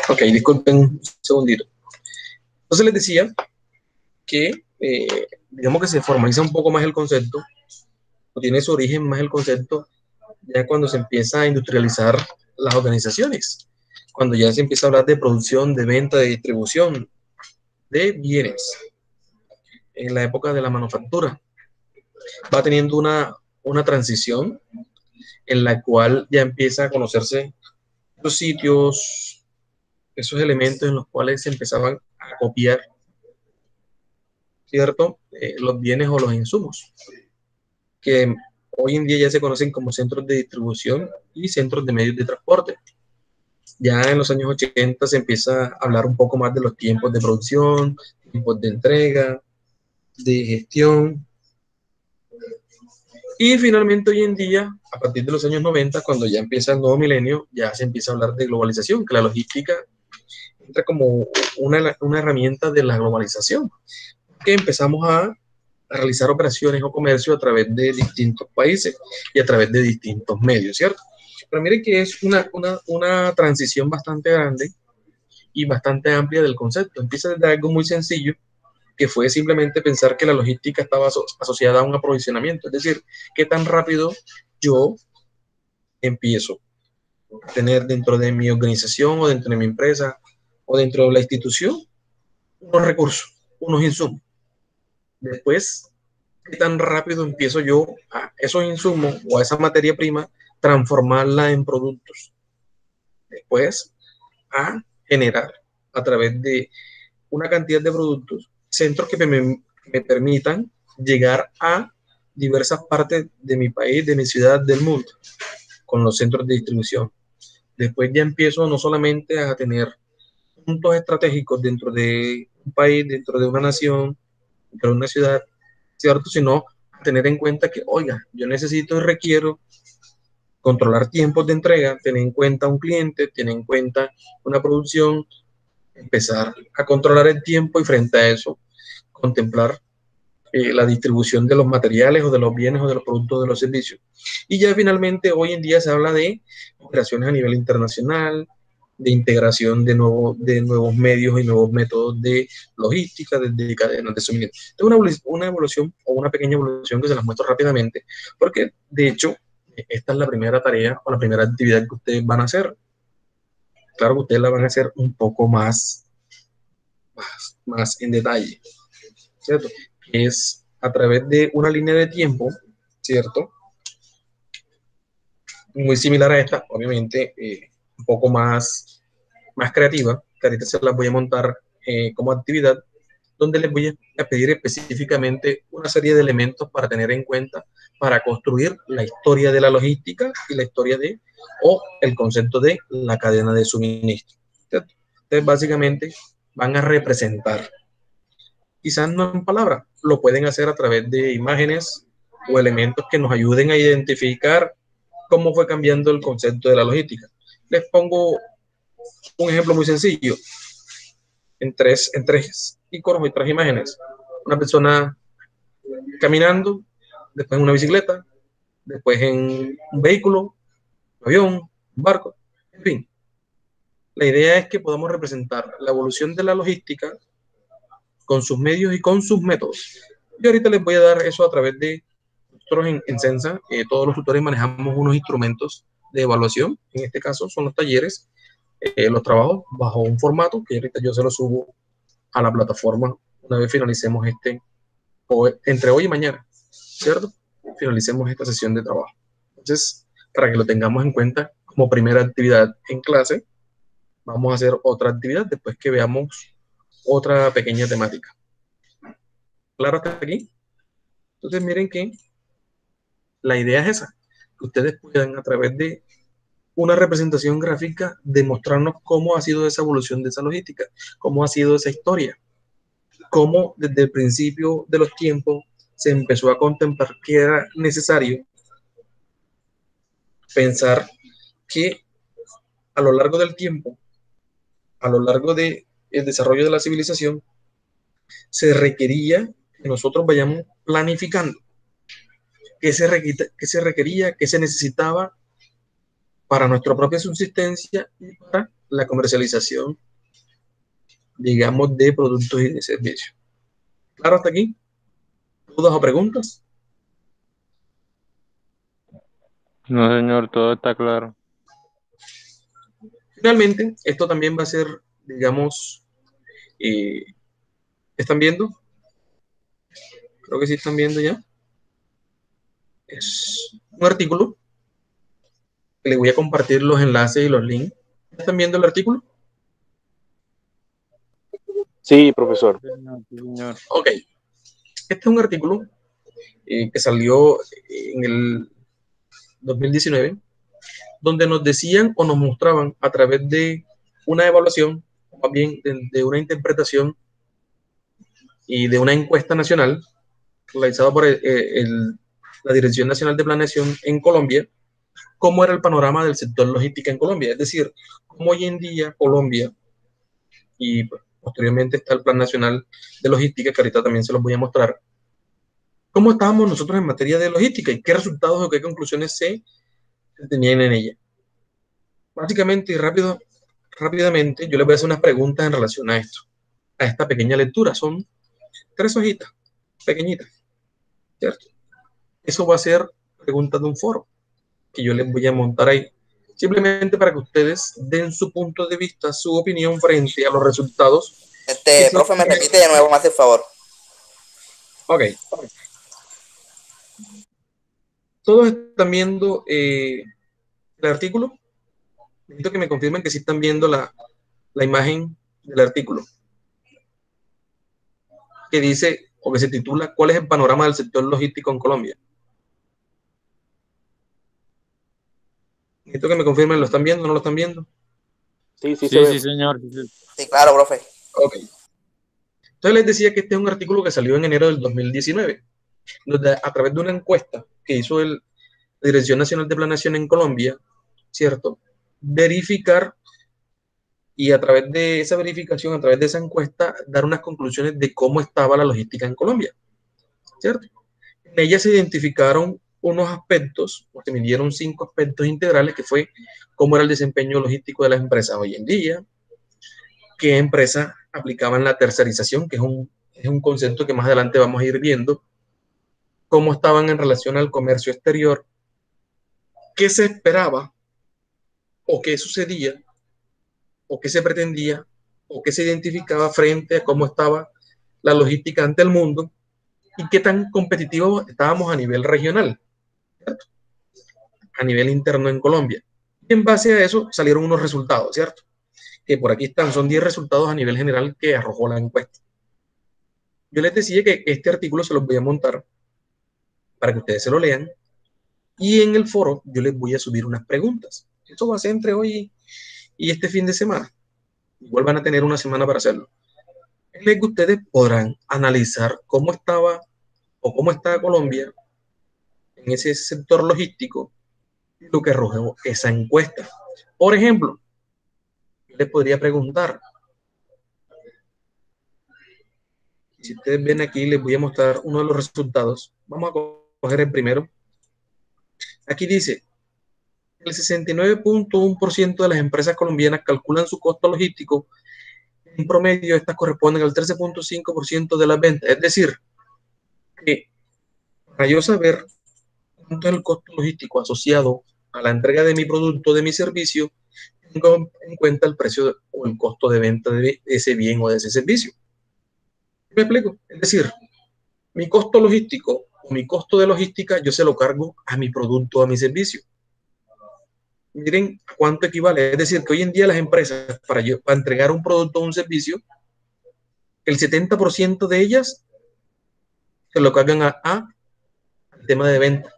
Ok, disculpen un segundito. Entonces les decía que, digamos que se formaliza un poco más el concepto, o tiene su origen más el concepto, ya cuando se empieza a industrializar las organizaciones, cuando ya se empieza a hablar de producción, de venta, de distribución de bienes, en la época de la manufactura. Va teniendo una transición en la cual ya empieza a conocerse los sitios, esos elementos en los cuales se empezaban a copiar, ¿cierto? Los bienes o los insumos, que hoy en día ya se conocen como centros de distribución y centros de medios de transporte. Ya en los años 80 se empieza a hablar un poco más de los tiempos de producción, tiempos de entrega, de gestión. Y finalmente hoy en día, a partir de los años 90, cuando ya empieza el nuevo milenio, ya se empieza a hablar de globalización, que la logística entra como una herramienta de la globalización, que empezamos a realizar operaciones o comercio a través de distintos países y a través de distintos medios, ¿cierto? Pero miren que es una transición bastante grande y bastante amplia del concepto. Empieza desde algo muy sencillo, que fue simplemente pensar que la logística estaba asociada a un aprovisionamiento, es decir, qué tan rápido yo empiezo a tener dentro de mi organización o dentro de mi empresa o dentro de la institución unos recursos, unos insumos. Después, qué tan rápido empiezo yo a esos insumos o a esa materia prima transformarla en productos. Después, a generar a través de una cantidad de productos centros que me permitan llegar a diversas partes de mi país, de mi ciudad, del mundo, con los centros de distribución. Después ya empiezo no solamente a tener puntos estratégicos dentro de un país, dentro de una nación, dentro de una ciudad, ¿cierto? Sino a tener en cuenta que, oiga, yo necesito y requiero controlar tiempos de entrega, tener en cuenta un cliente, tener en cuenta una producción, empezar a controlar el tiempo y frente a eso, contemplar la distribución de los materiales o de los bienes o de los productos de los servicios. Y ya finalmente hoy en día se habla de operaciones a nivel internacional, de integración de nuevos medios y nuevos métodos de logística, de cadenas de suministro. Es una evolución o una pequeña evolución que se las muestro rápidamente, porque de hecho esta es la primera tarea o la primera actividad que ustedes van a hacer. Claro que ustedes la van a hacer un poco más en detalle, ¿cierto? Es a través de una línea de tiempo, ¿cierto? Muy similar a esta, obviamente, un poco más creativa, que ahorita se las voy a montar como actividad, donde les voy a pedir específicamente una serie de elementos para tener en cuenta para construir la historia de la logística y la historia o el concepto de la cadena de suministro, ¿cierto? Entonces, básicamente, van a representar, quizás no en palabras, lo pueden hacer a través de imágenes o elementos que nos ayuden a identificar cómo fue cambiando el concepto de la logística. Les pongo Un ejemplo muy sencillo, en tres iconos y tres imágenes. Una persona caminando, después en una bicicleta, después en un vehículo, un avión, un barco, en fin. La idea es que podamos representar la evolución de la logística con sus medios y con sus métodos. Y ahorita les voy a dar eso a través de nosotros en Censa. Todos los tutores manejamos unos instrumentos de evaluación. En este caso son los talleres, los trabajos bajo un formato que ahorita yo se lo subo a la plataforma una vez finalicemos entre hoy y mañana, ¿cierto? Finalicemos esta sesión de trabajo. Entonces, para que lo tengamos en cuenta como primera actividad en clase, vamos a hacer otra actividad después que veamos otra pequeña temática. ¿Claro hasta aquí? Entonces, miren que la idea es esa, que ustedes puedan a través de una representación gráfica demostrarnos cómo ha sido esa evolución de esa logística, cómo ha sido esa historia, cómo desde el principio de los tiempos se empezó a contemplar que era necesario pensar que a lo largo del tiempo, a lo largo del desarrollo de la civilización, se requería que nosotros vayamos planificando qué se requería, qué se necesitaba para nuestra propia subsistencia y para la comercialización, digamos, de productos y de servicios. ¿Claro hasta aquí? ¿Dudas o preguntas? No, señor, todo está claro. Finalmente, esto también va a ser, digamos, ¿están viendo? Creo que sí están viendo ya. Es un artículo. Les voy a compartir los enlaces y los links. ¿Están viendo el artículo? Sí, profesor. Señor. Ok. Este es un artículo que salió en el 2019, donde nos decían o nos mostraban a través de una evaluación, o más bien de una interpretación y de una encuesta nacional realizada por la Dirección Nacional de Planeación en Colombia, cómo era el panorama del sector logística en Colombia. Es decir, cómo hoy en día Colombia, y posteriormente está el Plan Nacional de Logística, que ahorita también se los voy a mostrar, cómo estábamos nosotros en materia de logística y qué resultados o qué conclusiones se tenían en ella. Básicamente y rápidamente, yo les voy a hacer unas preguntas en relación a esto, a esta pequeña lectura. Son 3 hojitas pequeñitas, ¿cierto? Eso va a ser preguntas de un foro que yo les voy a montar ahí, simplemente para que ustedes den su punto de vista, su opinión frente a los resultados. Profe, me repite de nuevo, me hace el favor. Ok. ¿Todos están viendo el artículo? Necesito que me confirmen que sí están viendo la imagen del artículo, que dice, o que se titula, ¿cuál es el panorama del sector logístico en Colombia? Necesito que me confirmen, ¿lo están viendo o no lo están viendo? Sí, señor. Sí, claro, profe. Ok. Entonces les decía que este es un artículo que salió en enero del 2019, donde a través de una encuesta que hizo la Dirección Nacional de Planeación en Colombia, ¿cierto? Verificar y a través de esa verificación, a través de esa encuesta, dar unas conclusiones de cómo estaba la logística en Colombia, ¿cierto? En ella se identificaron unos aspectos, o se midieron 5 aspectos integrales, que fue cómo era el desempeño logístico de las empresas hoy en día, qué empresas aplicaban la tercerización, que es un concepto que más adelante vamos a ir viendo, cómo estaban en relación al comercio exterior, qué se esperaba o qué sucedía o qué se pretendía o qué se identificaba frente a cómo estaba la logística ante el mundo y qué tan competitivos estábamos a nivel regional, ¿cierto? A nivel interno en Colombia. Y en base a eso salieron unos resultados, ¿cierto? Que por aquí están, son 10 resultados a nivel general que arrojó la encuesta. Yo les decía que este artículo se los voy a montar para que ustedes se lo lean y en el foro yo les voy a subir unas preguntas. Esto va a ser entre hoy y este fin de semana. Igual van a tener una semana para hacerlo. En el que ustedes podrán analizar cómo estaba o cómo está Colombia en ese sector logístico y lo que arrojó esa encuesta. Por ejemplo, les podría preguntar. Si ustedes ven aquí, les voy a mostrar uno de los resultados. Vamos a coger el primero. Aquí dice, el 69.1% de las empresas colombianas calculan su costo logístico. En promedio, estas corresponden al 13.5% de las ventas. Es decir, que para yo saber cuánto es el costo logístico asociado a la entrega de mi producto, de mi servicio, tengo en cuenta el precio o el costo de venta de ese bien o de ese servicio. ¿Me explico? Es decir, mi costo logístico o mi costo de logística yo se lo cargo a mi producto, a mi servicio. Miren cuánto equivale. Es decir, que hoy en día las empresas, para entregar un producto o un servicio, el 70% de ellas se lo cargan al tema de venta.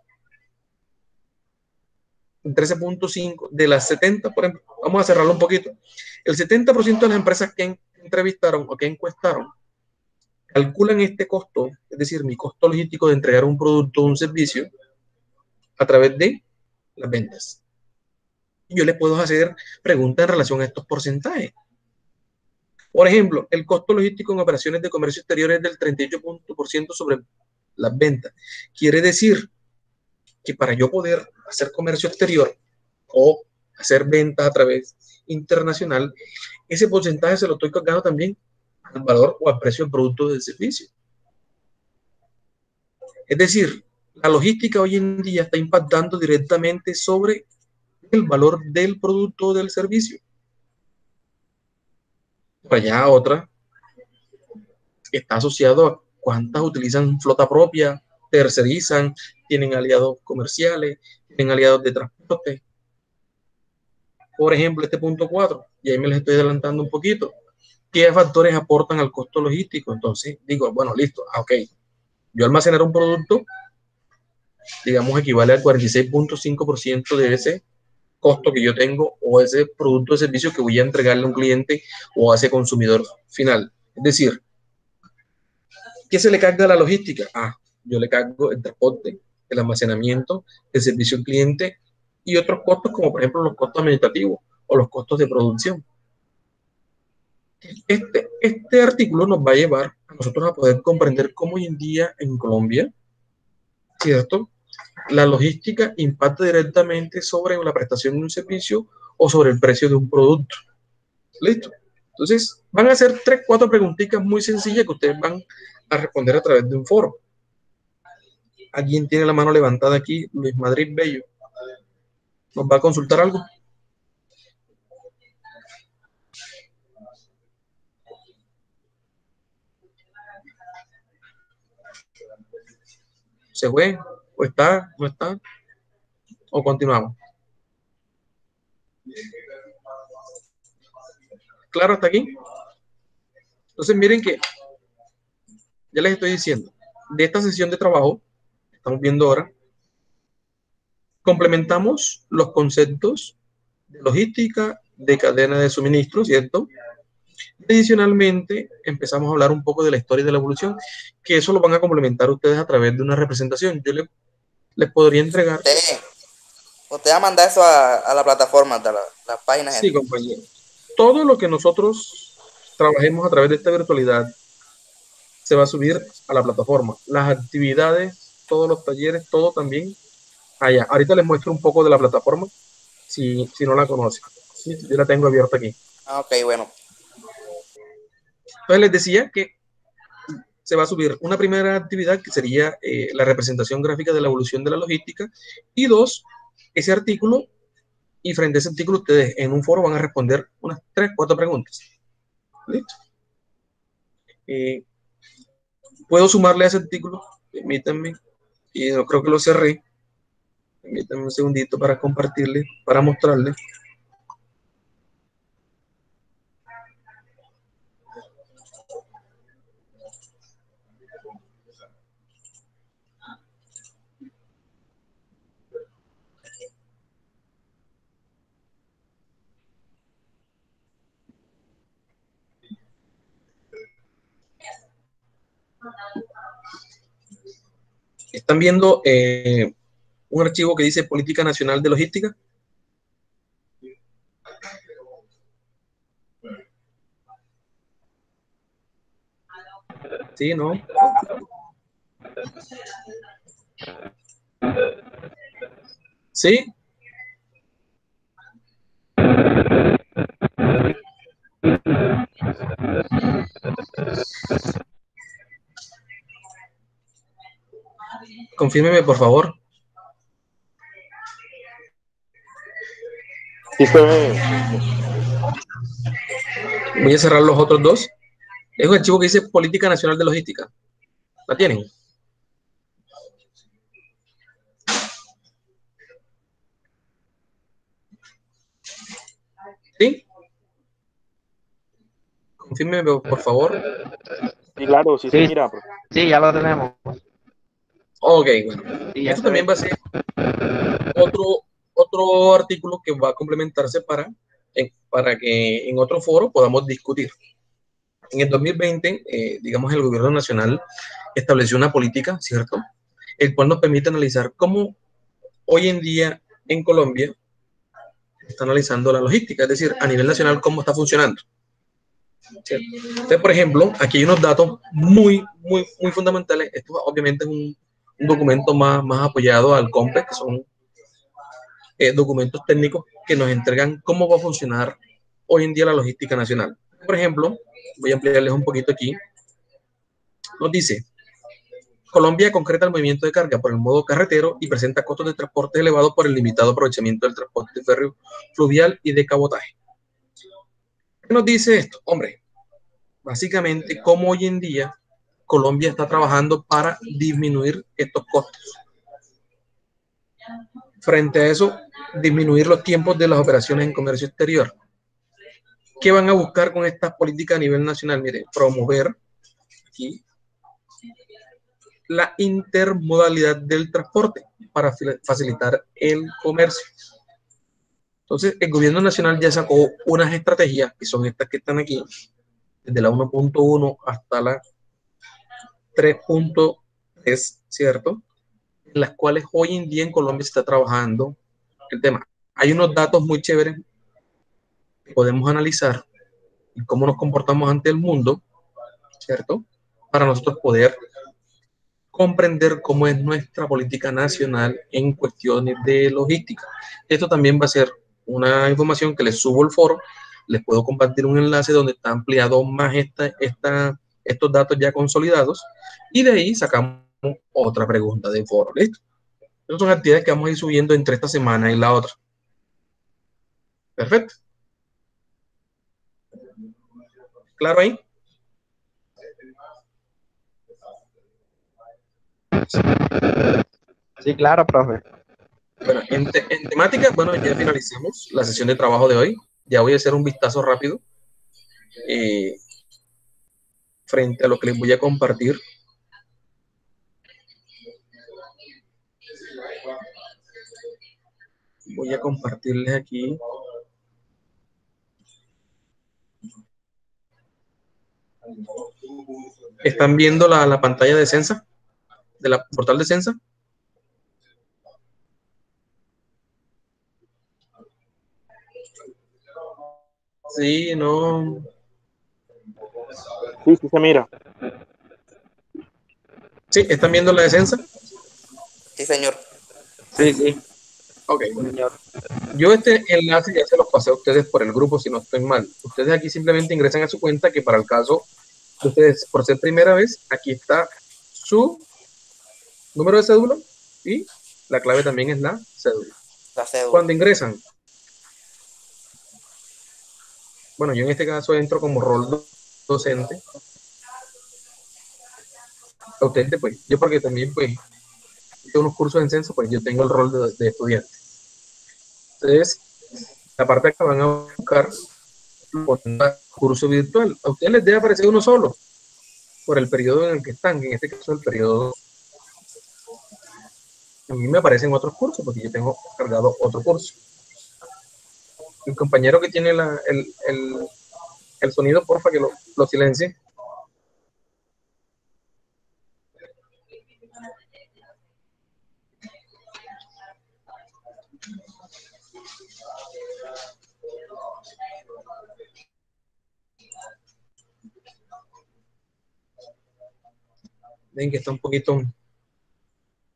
En 13.5 de las 70, por ejemplo, vamos a cerrarlo un poquito. El 70% de las empresas que entrevistaron o que encuestaron calculan este costo, es decir, mi costo logístico de entregar un producto o un servicio a través de las ventas. Yo les puedo hacer preguntas en relación a estos porcentajes. Por ejemplo, el costo logístico en operaciones de comercio exterior es del 38% sobre las ventas. Quiere decir que para yo poder hacer comercio exterior o hacer ventas a través internacional, ese porcentaje se lo estoy cargando también al valor o al precio del producto o del servicio. Es decir, la logística hoy en día está impactando directamente sobre el valor del producto o del servicio. Por allá otra está asociado a cuántas utilizan flota propia, tercerizan, tienen aliados comerciales, tienen aliados de transporte. Por ejemplo, este punto 4, y ahí me les estoy adelantando un poquito. ¿Qué factores aportan al costo logístico? Entonces digo, bueno, listo, ok. Yo almacenar un producto, digamos, equivale al 46.5% de ese costo que yo tengo o ese producto o servicio que voy a entregarle a un cliente o a ese consumidor final. Es decir, ¿qué se le carga a la logística? Yo le cargo el transporte, el almacenamiento, el servicio al cliente y otros costos como por ejemplo los costos administrativos o los costos de producción. Este artículo nos va a llevar a nosotros a poder comprender cómo hoy en día en Colombia, ¿cierto?, la logística impacta directamente sobre la prestación de un servicio o sobre el precio de un producto. ¿Listo? Entonces, van a hacer 3, 4 preguntitas muy sencillas que ustedes van a responder a través de un foro. ¿Alguien tiene la mano levantada aquí? Luis Madrid Bello. ¿Nos va a consultar algo? ¿Se fue? ¿O está? ¿No está? ¿O continuamos? ¿Claro hasta aquí? Entonces miren que ya les estoy diciendo, de esta sesión de trabajo, estamos viendo ahora, complementamos los conceptos de logística, de cadena de suministro, ¿cierto? Adicionalmente, empezamos a hablar un poco de la historia y de la evolución, que eso lo van a complementar ustedes a través de una representación. Yo les podría entregar. Usted va a mandar eso a la plataforma, de la página. Sí, compañero. Todo lo que nosotros trabajemos a través de esta virtualidad se va a subir a la plataforma. Las actividades, todos los talleres, todo también allá. Ahorita les muestro un poco de la plataforma, si no la conocen. Sí, yo la tengo abierta aquí. Ok, bueno. Entonces les decía que se va a subir una primera actividad que sería la representación gráfica de la evolución de la logística y 2, ese artículo, y frente a ese artículo ustedes en un foro van a responder unas 3, 4 preguntas. ¿Listo? Puedo sumarle a ese artículo, permítanme, y no creo que lo cerré. Permítanme un segundito para compartirle, para mostrarle. ¿Están viendo un archivo que dice Política Nacional de Logística? Sí, ¿no? Sí. Confírmeme, por favor. Sí se ve. Voy a cerrar los otros dos. Es un archivo que dice Política Nacional de Logística. ¿La tienen? ¿Sí? Confírmeme, por favor. Sí, claro, sí se Sí, mira, profe. sí, ya lo tenemos. Ok, bueno. Sí, ya Esto se también ve. va a ser otro artículo que va a complementarse para que en otro foro podamos discutir. En el 2020, digamos, el gobierno nacional estableció una política, ¿cierto? El cual nos permite analizar cómo hoy en día en Colombia está analizando la logística, es decir, a nivel nacional, cómo está funcionando. ¿Cierto? Entonces, por ejemplo, aquí hay unos datos muy fundamentales. Esto obviamente es un documento más apoyado al COMPES, que son documentos técnicos que nos entregan cómo va a funcionar hoy en día la logística nacional. Por ejemplo, voy a ampliarles un poquito aquí. Nos dice, Colombia concreta el movimiento de carga por el modo carretero y presenta costos de transporte elevados por el limitado aprovechamiento del transporte férreo, fluvial y de cabotaje. ¿Qué nos dice esto? Hombre, básicamente, cómo hoy en día Colombia está trabajando para disminuir estos costos. Frente a eso, disminuir los tiempos de las operaciones en comercio exterior. ¿Qué van a buscar con estas políticas a nivel nacional? Mire, promover aquí la intermodalidad del transporte para facilitar el comercio. Entonces, el gobierno nacional ya sacó unas estrategias, que son estas que están aquí, desde la 1.1 hasta la 3.3, ¿cierto? En las cuales hoy en día en Colombia se está trabajando el tema. Hay unos datos muy chéveres que podemos analizar y cómo nos comportamos ante el mundo, ¿cierto? Para nosotros poder comprender cómo es nuestra política nacional en cuestiones de logística. Esto también va a ser una información que les subo al foro. Les puedo compartir un enlace donde está ampliado más estos datos ya consolidados y de ahí sacamos otra pregunta de foro. ¿Listo? Estas son actividades que vamos a ir subiendo entre esta semana y la otra. Perfecto. ¿Claro ahí? Sí, claro, profe. Bueno, en temática, bueno, ya finalizamos la sesión de trabajo de hoy. Ya voy a hacer un vistazo rápido frente a lo que les voy a compartir. Voy a compartirles aquí. ¿Están viendo la pantalla de Censa? ¿De la portal de Censa? Sí, no. Sí, sí se mira. Sí, ¿están viendo la de Censa? Sí, señor. Sí, sí. Ok, bueno. Yo este enlace ya se los pasé a ustedes por el grupo, si no estoy mal. Ustedes aquí simplemente ingresan a su cuenta, que para el caso de ustedes, por ser primera vez, aquí está su número de cédula y la clave también es la cédula. La cédula. Cuando ingresan, bueno, yo en este caso entro como rol docente. Docente, pues, yo porque también, pues, tengo unos cursos en censo, pues yo tengo el rol de estudiante. Entonces, la parte que van a buscar, curso virtual. A ustedes les debe aparecer uno solo, por el periodo en el que están, en este caso el periodo. A mí me aparecen otros cursos, porque yo tengo cargado otro curso. El compañero que tiene el sonido, porfa, que lo silencie. Ven que está un poquito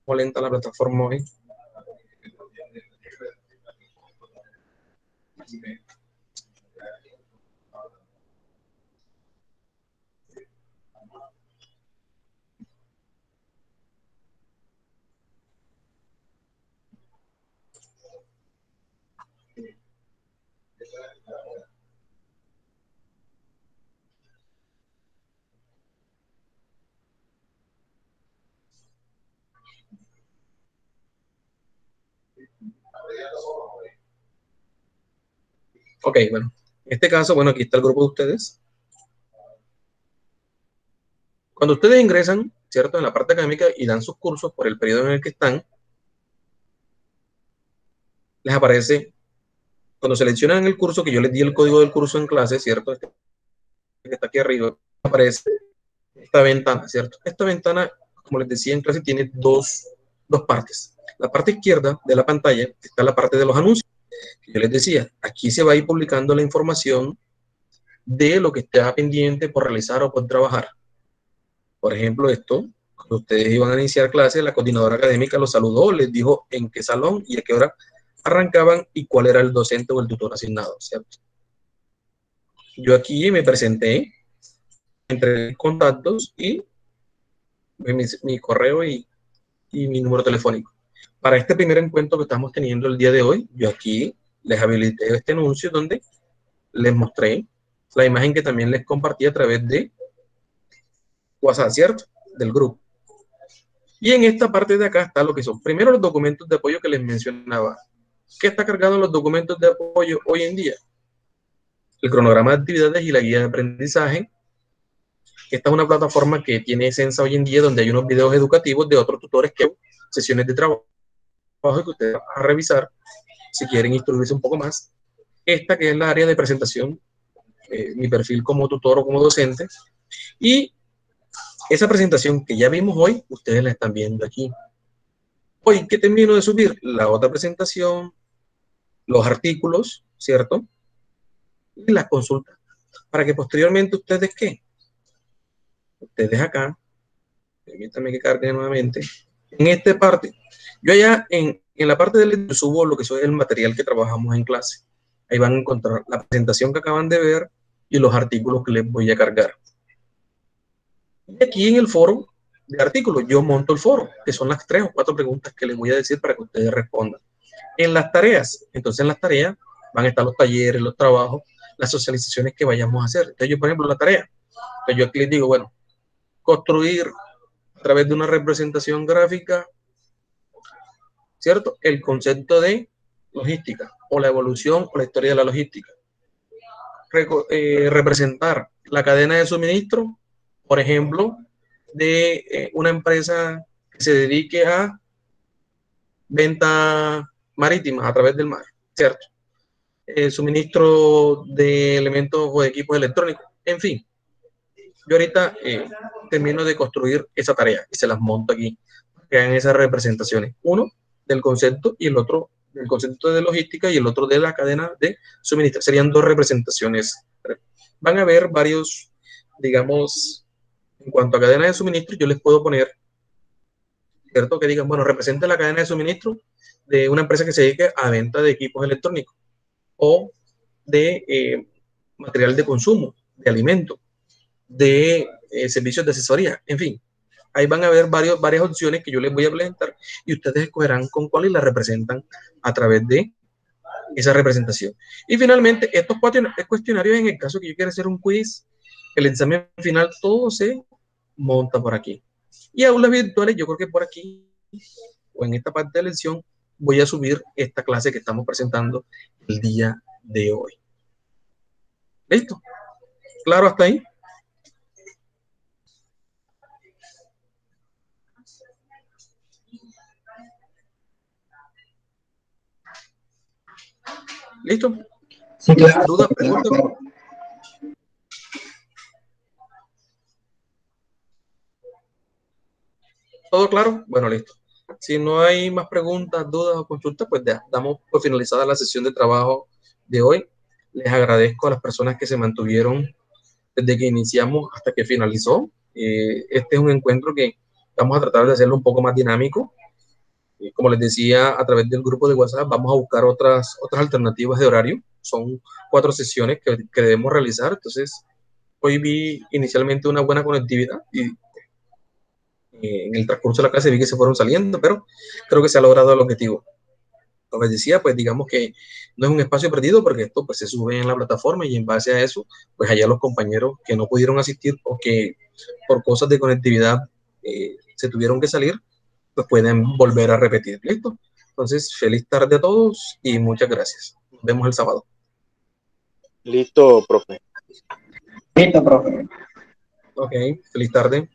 lenta la plataforma hoy. Ok, bueno, en este caso, bueno, aquí está el grupo de ustedes. Cuando ustedes ingresan, ¿cierto?, en la parte académica y dan sus cursos por el periodo en el que están, les aparece, cuando seleccionan el curso, que yo les di el código del curso en clase, ¿cierto?, este que está aquí arriba, aparece esta ventana, ¿cierto? Esta ventana, como les decía en clase, tiene dos partes. La parte izquierda de la pantalla está la parte de los anuncios. Yo les decía, aquí se va a ir publicando la información de lo que está pendiente por realizar o por trabajar. Por ejemplo, esto, cuando ustedes iban a iniciar clases, la coordinadora académica los saludó, les dijo en qué salón y a qué hora arrancaban y cuál era el docente o el tutor asignado, ¿cierto? Yo aquí me presenté, entre contactos y mi correo y mi número telefónico. Para este primer encuentro que estamos teniendo el día de hoy, yo aquí les habilité este anuncio donde les mostré la imagen que también les compartí a través de WhatsApp, ¿cierto?, del grupo. Y en esta parte de acá está lo que son, primero, los documentos de apoyo que les mencionaba. ¿Qué está cargado en los documentos de apoyo hoy en día? El cronograma de actividades y la guía de aprendizaje. Esta es una plataforma que tiene Sensa hoy en día, donde hay unos videos educativos de otros tutores que sesiones de trabajo que ustedes van a revisar si quieren instruirse un poco más. Esta que es la área de presentación, mi perfil como tutor o como docente, y esa presentación que ya vimos hoy, ustedes la están viendo aquí. Hoy que termino de subir la otra presentación, los artículos, ¿cierto?, y las consultas, para que posteriormente ustedes, ¿qué? Ustedes acá, permítanme que cargue nuevamente, en esta parte, yo allá en la parte del subo lo que es el material que trabajamos en clase. Ahí van a encontrar la presentación que acaban de ver y los artículos que les voy a cargar. Y aquí en el foro de artículos, yo monto el foro, que son las 3 o 4 preguntas que les voy a decir para que ustedes respondan. En las tareas, entonces en las tareas van a estar los talleres, los trabajos, las socializaciones que vayamos a hacer. Entonces yo, por ejemplo, la tarea, pues yo aquí les digo, bueno, construir a través de una representación gráfica, ¿cierto?, el concepto de logística o la evolución o la historia de la logística. Representar la cadena de suministro, por ejemplo, de una empresa que se dedique a venta marítima a través del mar, ¿cierto? Suministro de elementos o de equipos electrónicos, en fin. Yo ahorita termino de construir esa tarea y se las monto aquí, que hagan esas representaciones. Uno del concepto y el otro del concepto de logística y el otro de la cadena de suministro. Serían 2 representaciones. Van a haber varios, digamos, en cuanto a cadena de suministro, yo les puedo poner, ¿cierto?, que digan, bueno, representa la cadena de suministro de una empresa que se dedique a venta de equipos electrónicos o de material de consumo, de alimentos, de servicios de asesoría, en fin. Ahí van a haber varias opciones que yo les voy a presentar y ustedes escogerán con cuál y la representan a través de esa representación. Y finalmente, estos 4 cuestionarios, en el caso que yo quiera hacer un quiz, el examen final, todo se monta por aquí. Y aulas virtuales, yo creo que por aquí, o en esta parte de la lección, voy a subir esta clase que estamos presentando el día de hoy. ¿Listo? ¿Claro hasta ahí? ¿Listo? Sí, claro. ¿Dudas, preguntas? ¿Todo claro? Bueno, listo. Si no hay más preguntas, dudas o consultas, pues ya damos por finalizada la sesión de trabajo de hoy. Les agradezco a las personas que se mantuvieron desde que iniciamos hasta que finalizó. Este es un encuentro que vamos a tratar de hacerlo un poco más dinámico. Como les decía, a través del grupo de WhatsApp vamos a buscar otras alternativas de horario. Son 4 sesiones que debemos realizar. Entonces, hoy vi inicialmente una buena conectividad y en el transcurso de la clase vi que se fueron saliendo, pero creo que se ha logrado el objetivo. Como les decía, pues digamos que no es un espacio perdido porque esto pues se sube en la plataforma y en base a eso, pues allá los compañeros que no pudieron asistir o que por cosas de conectividad se tuvieron que salir, pues pueden volver a repetir. ¿Listo? Entonces, feliz tarde a todos y muchas gracias. Nos vemos el sábado. Listo, profe. Listo, profe. Ok, feliz tarde.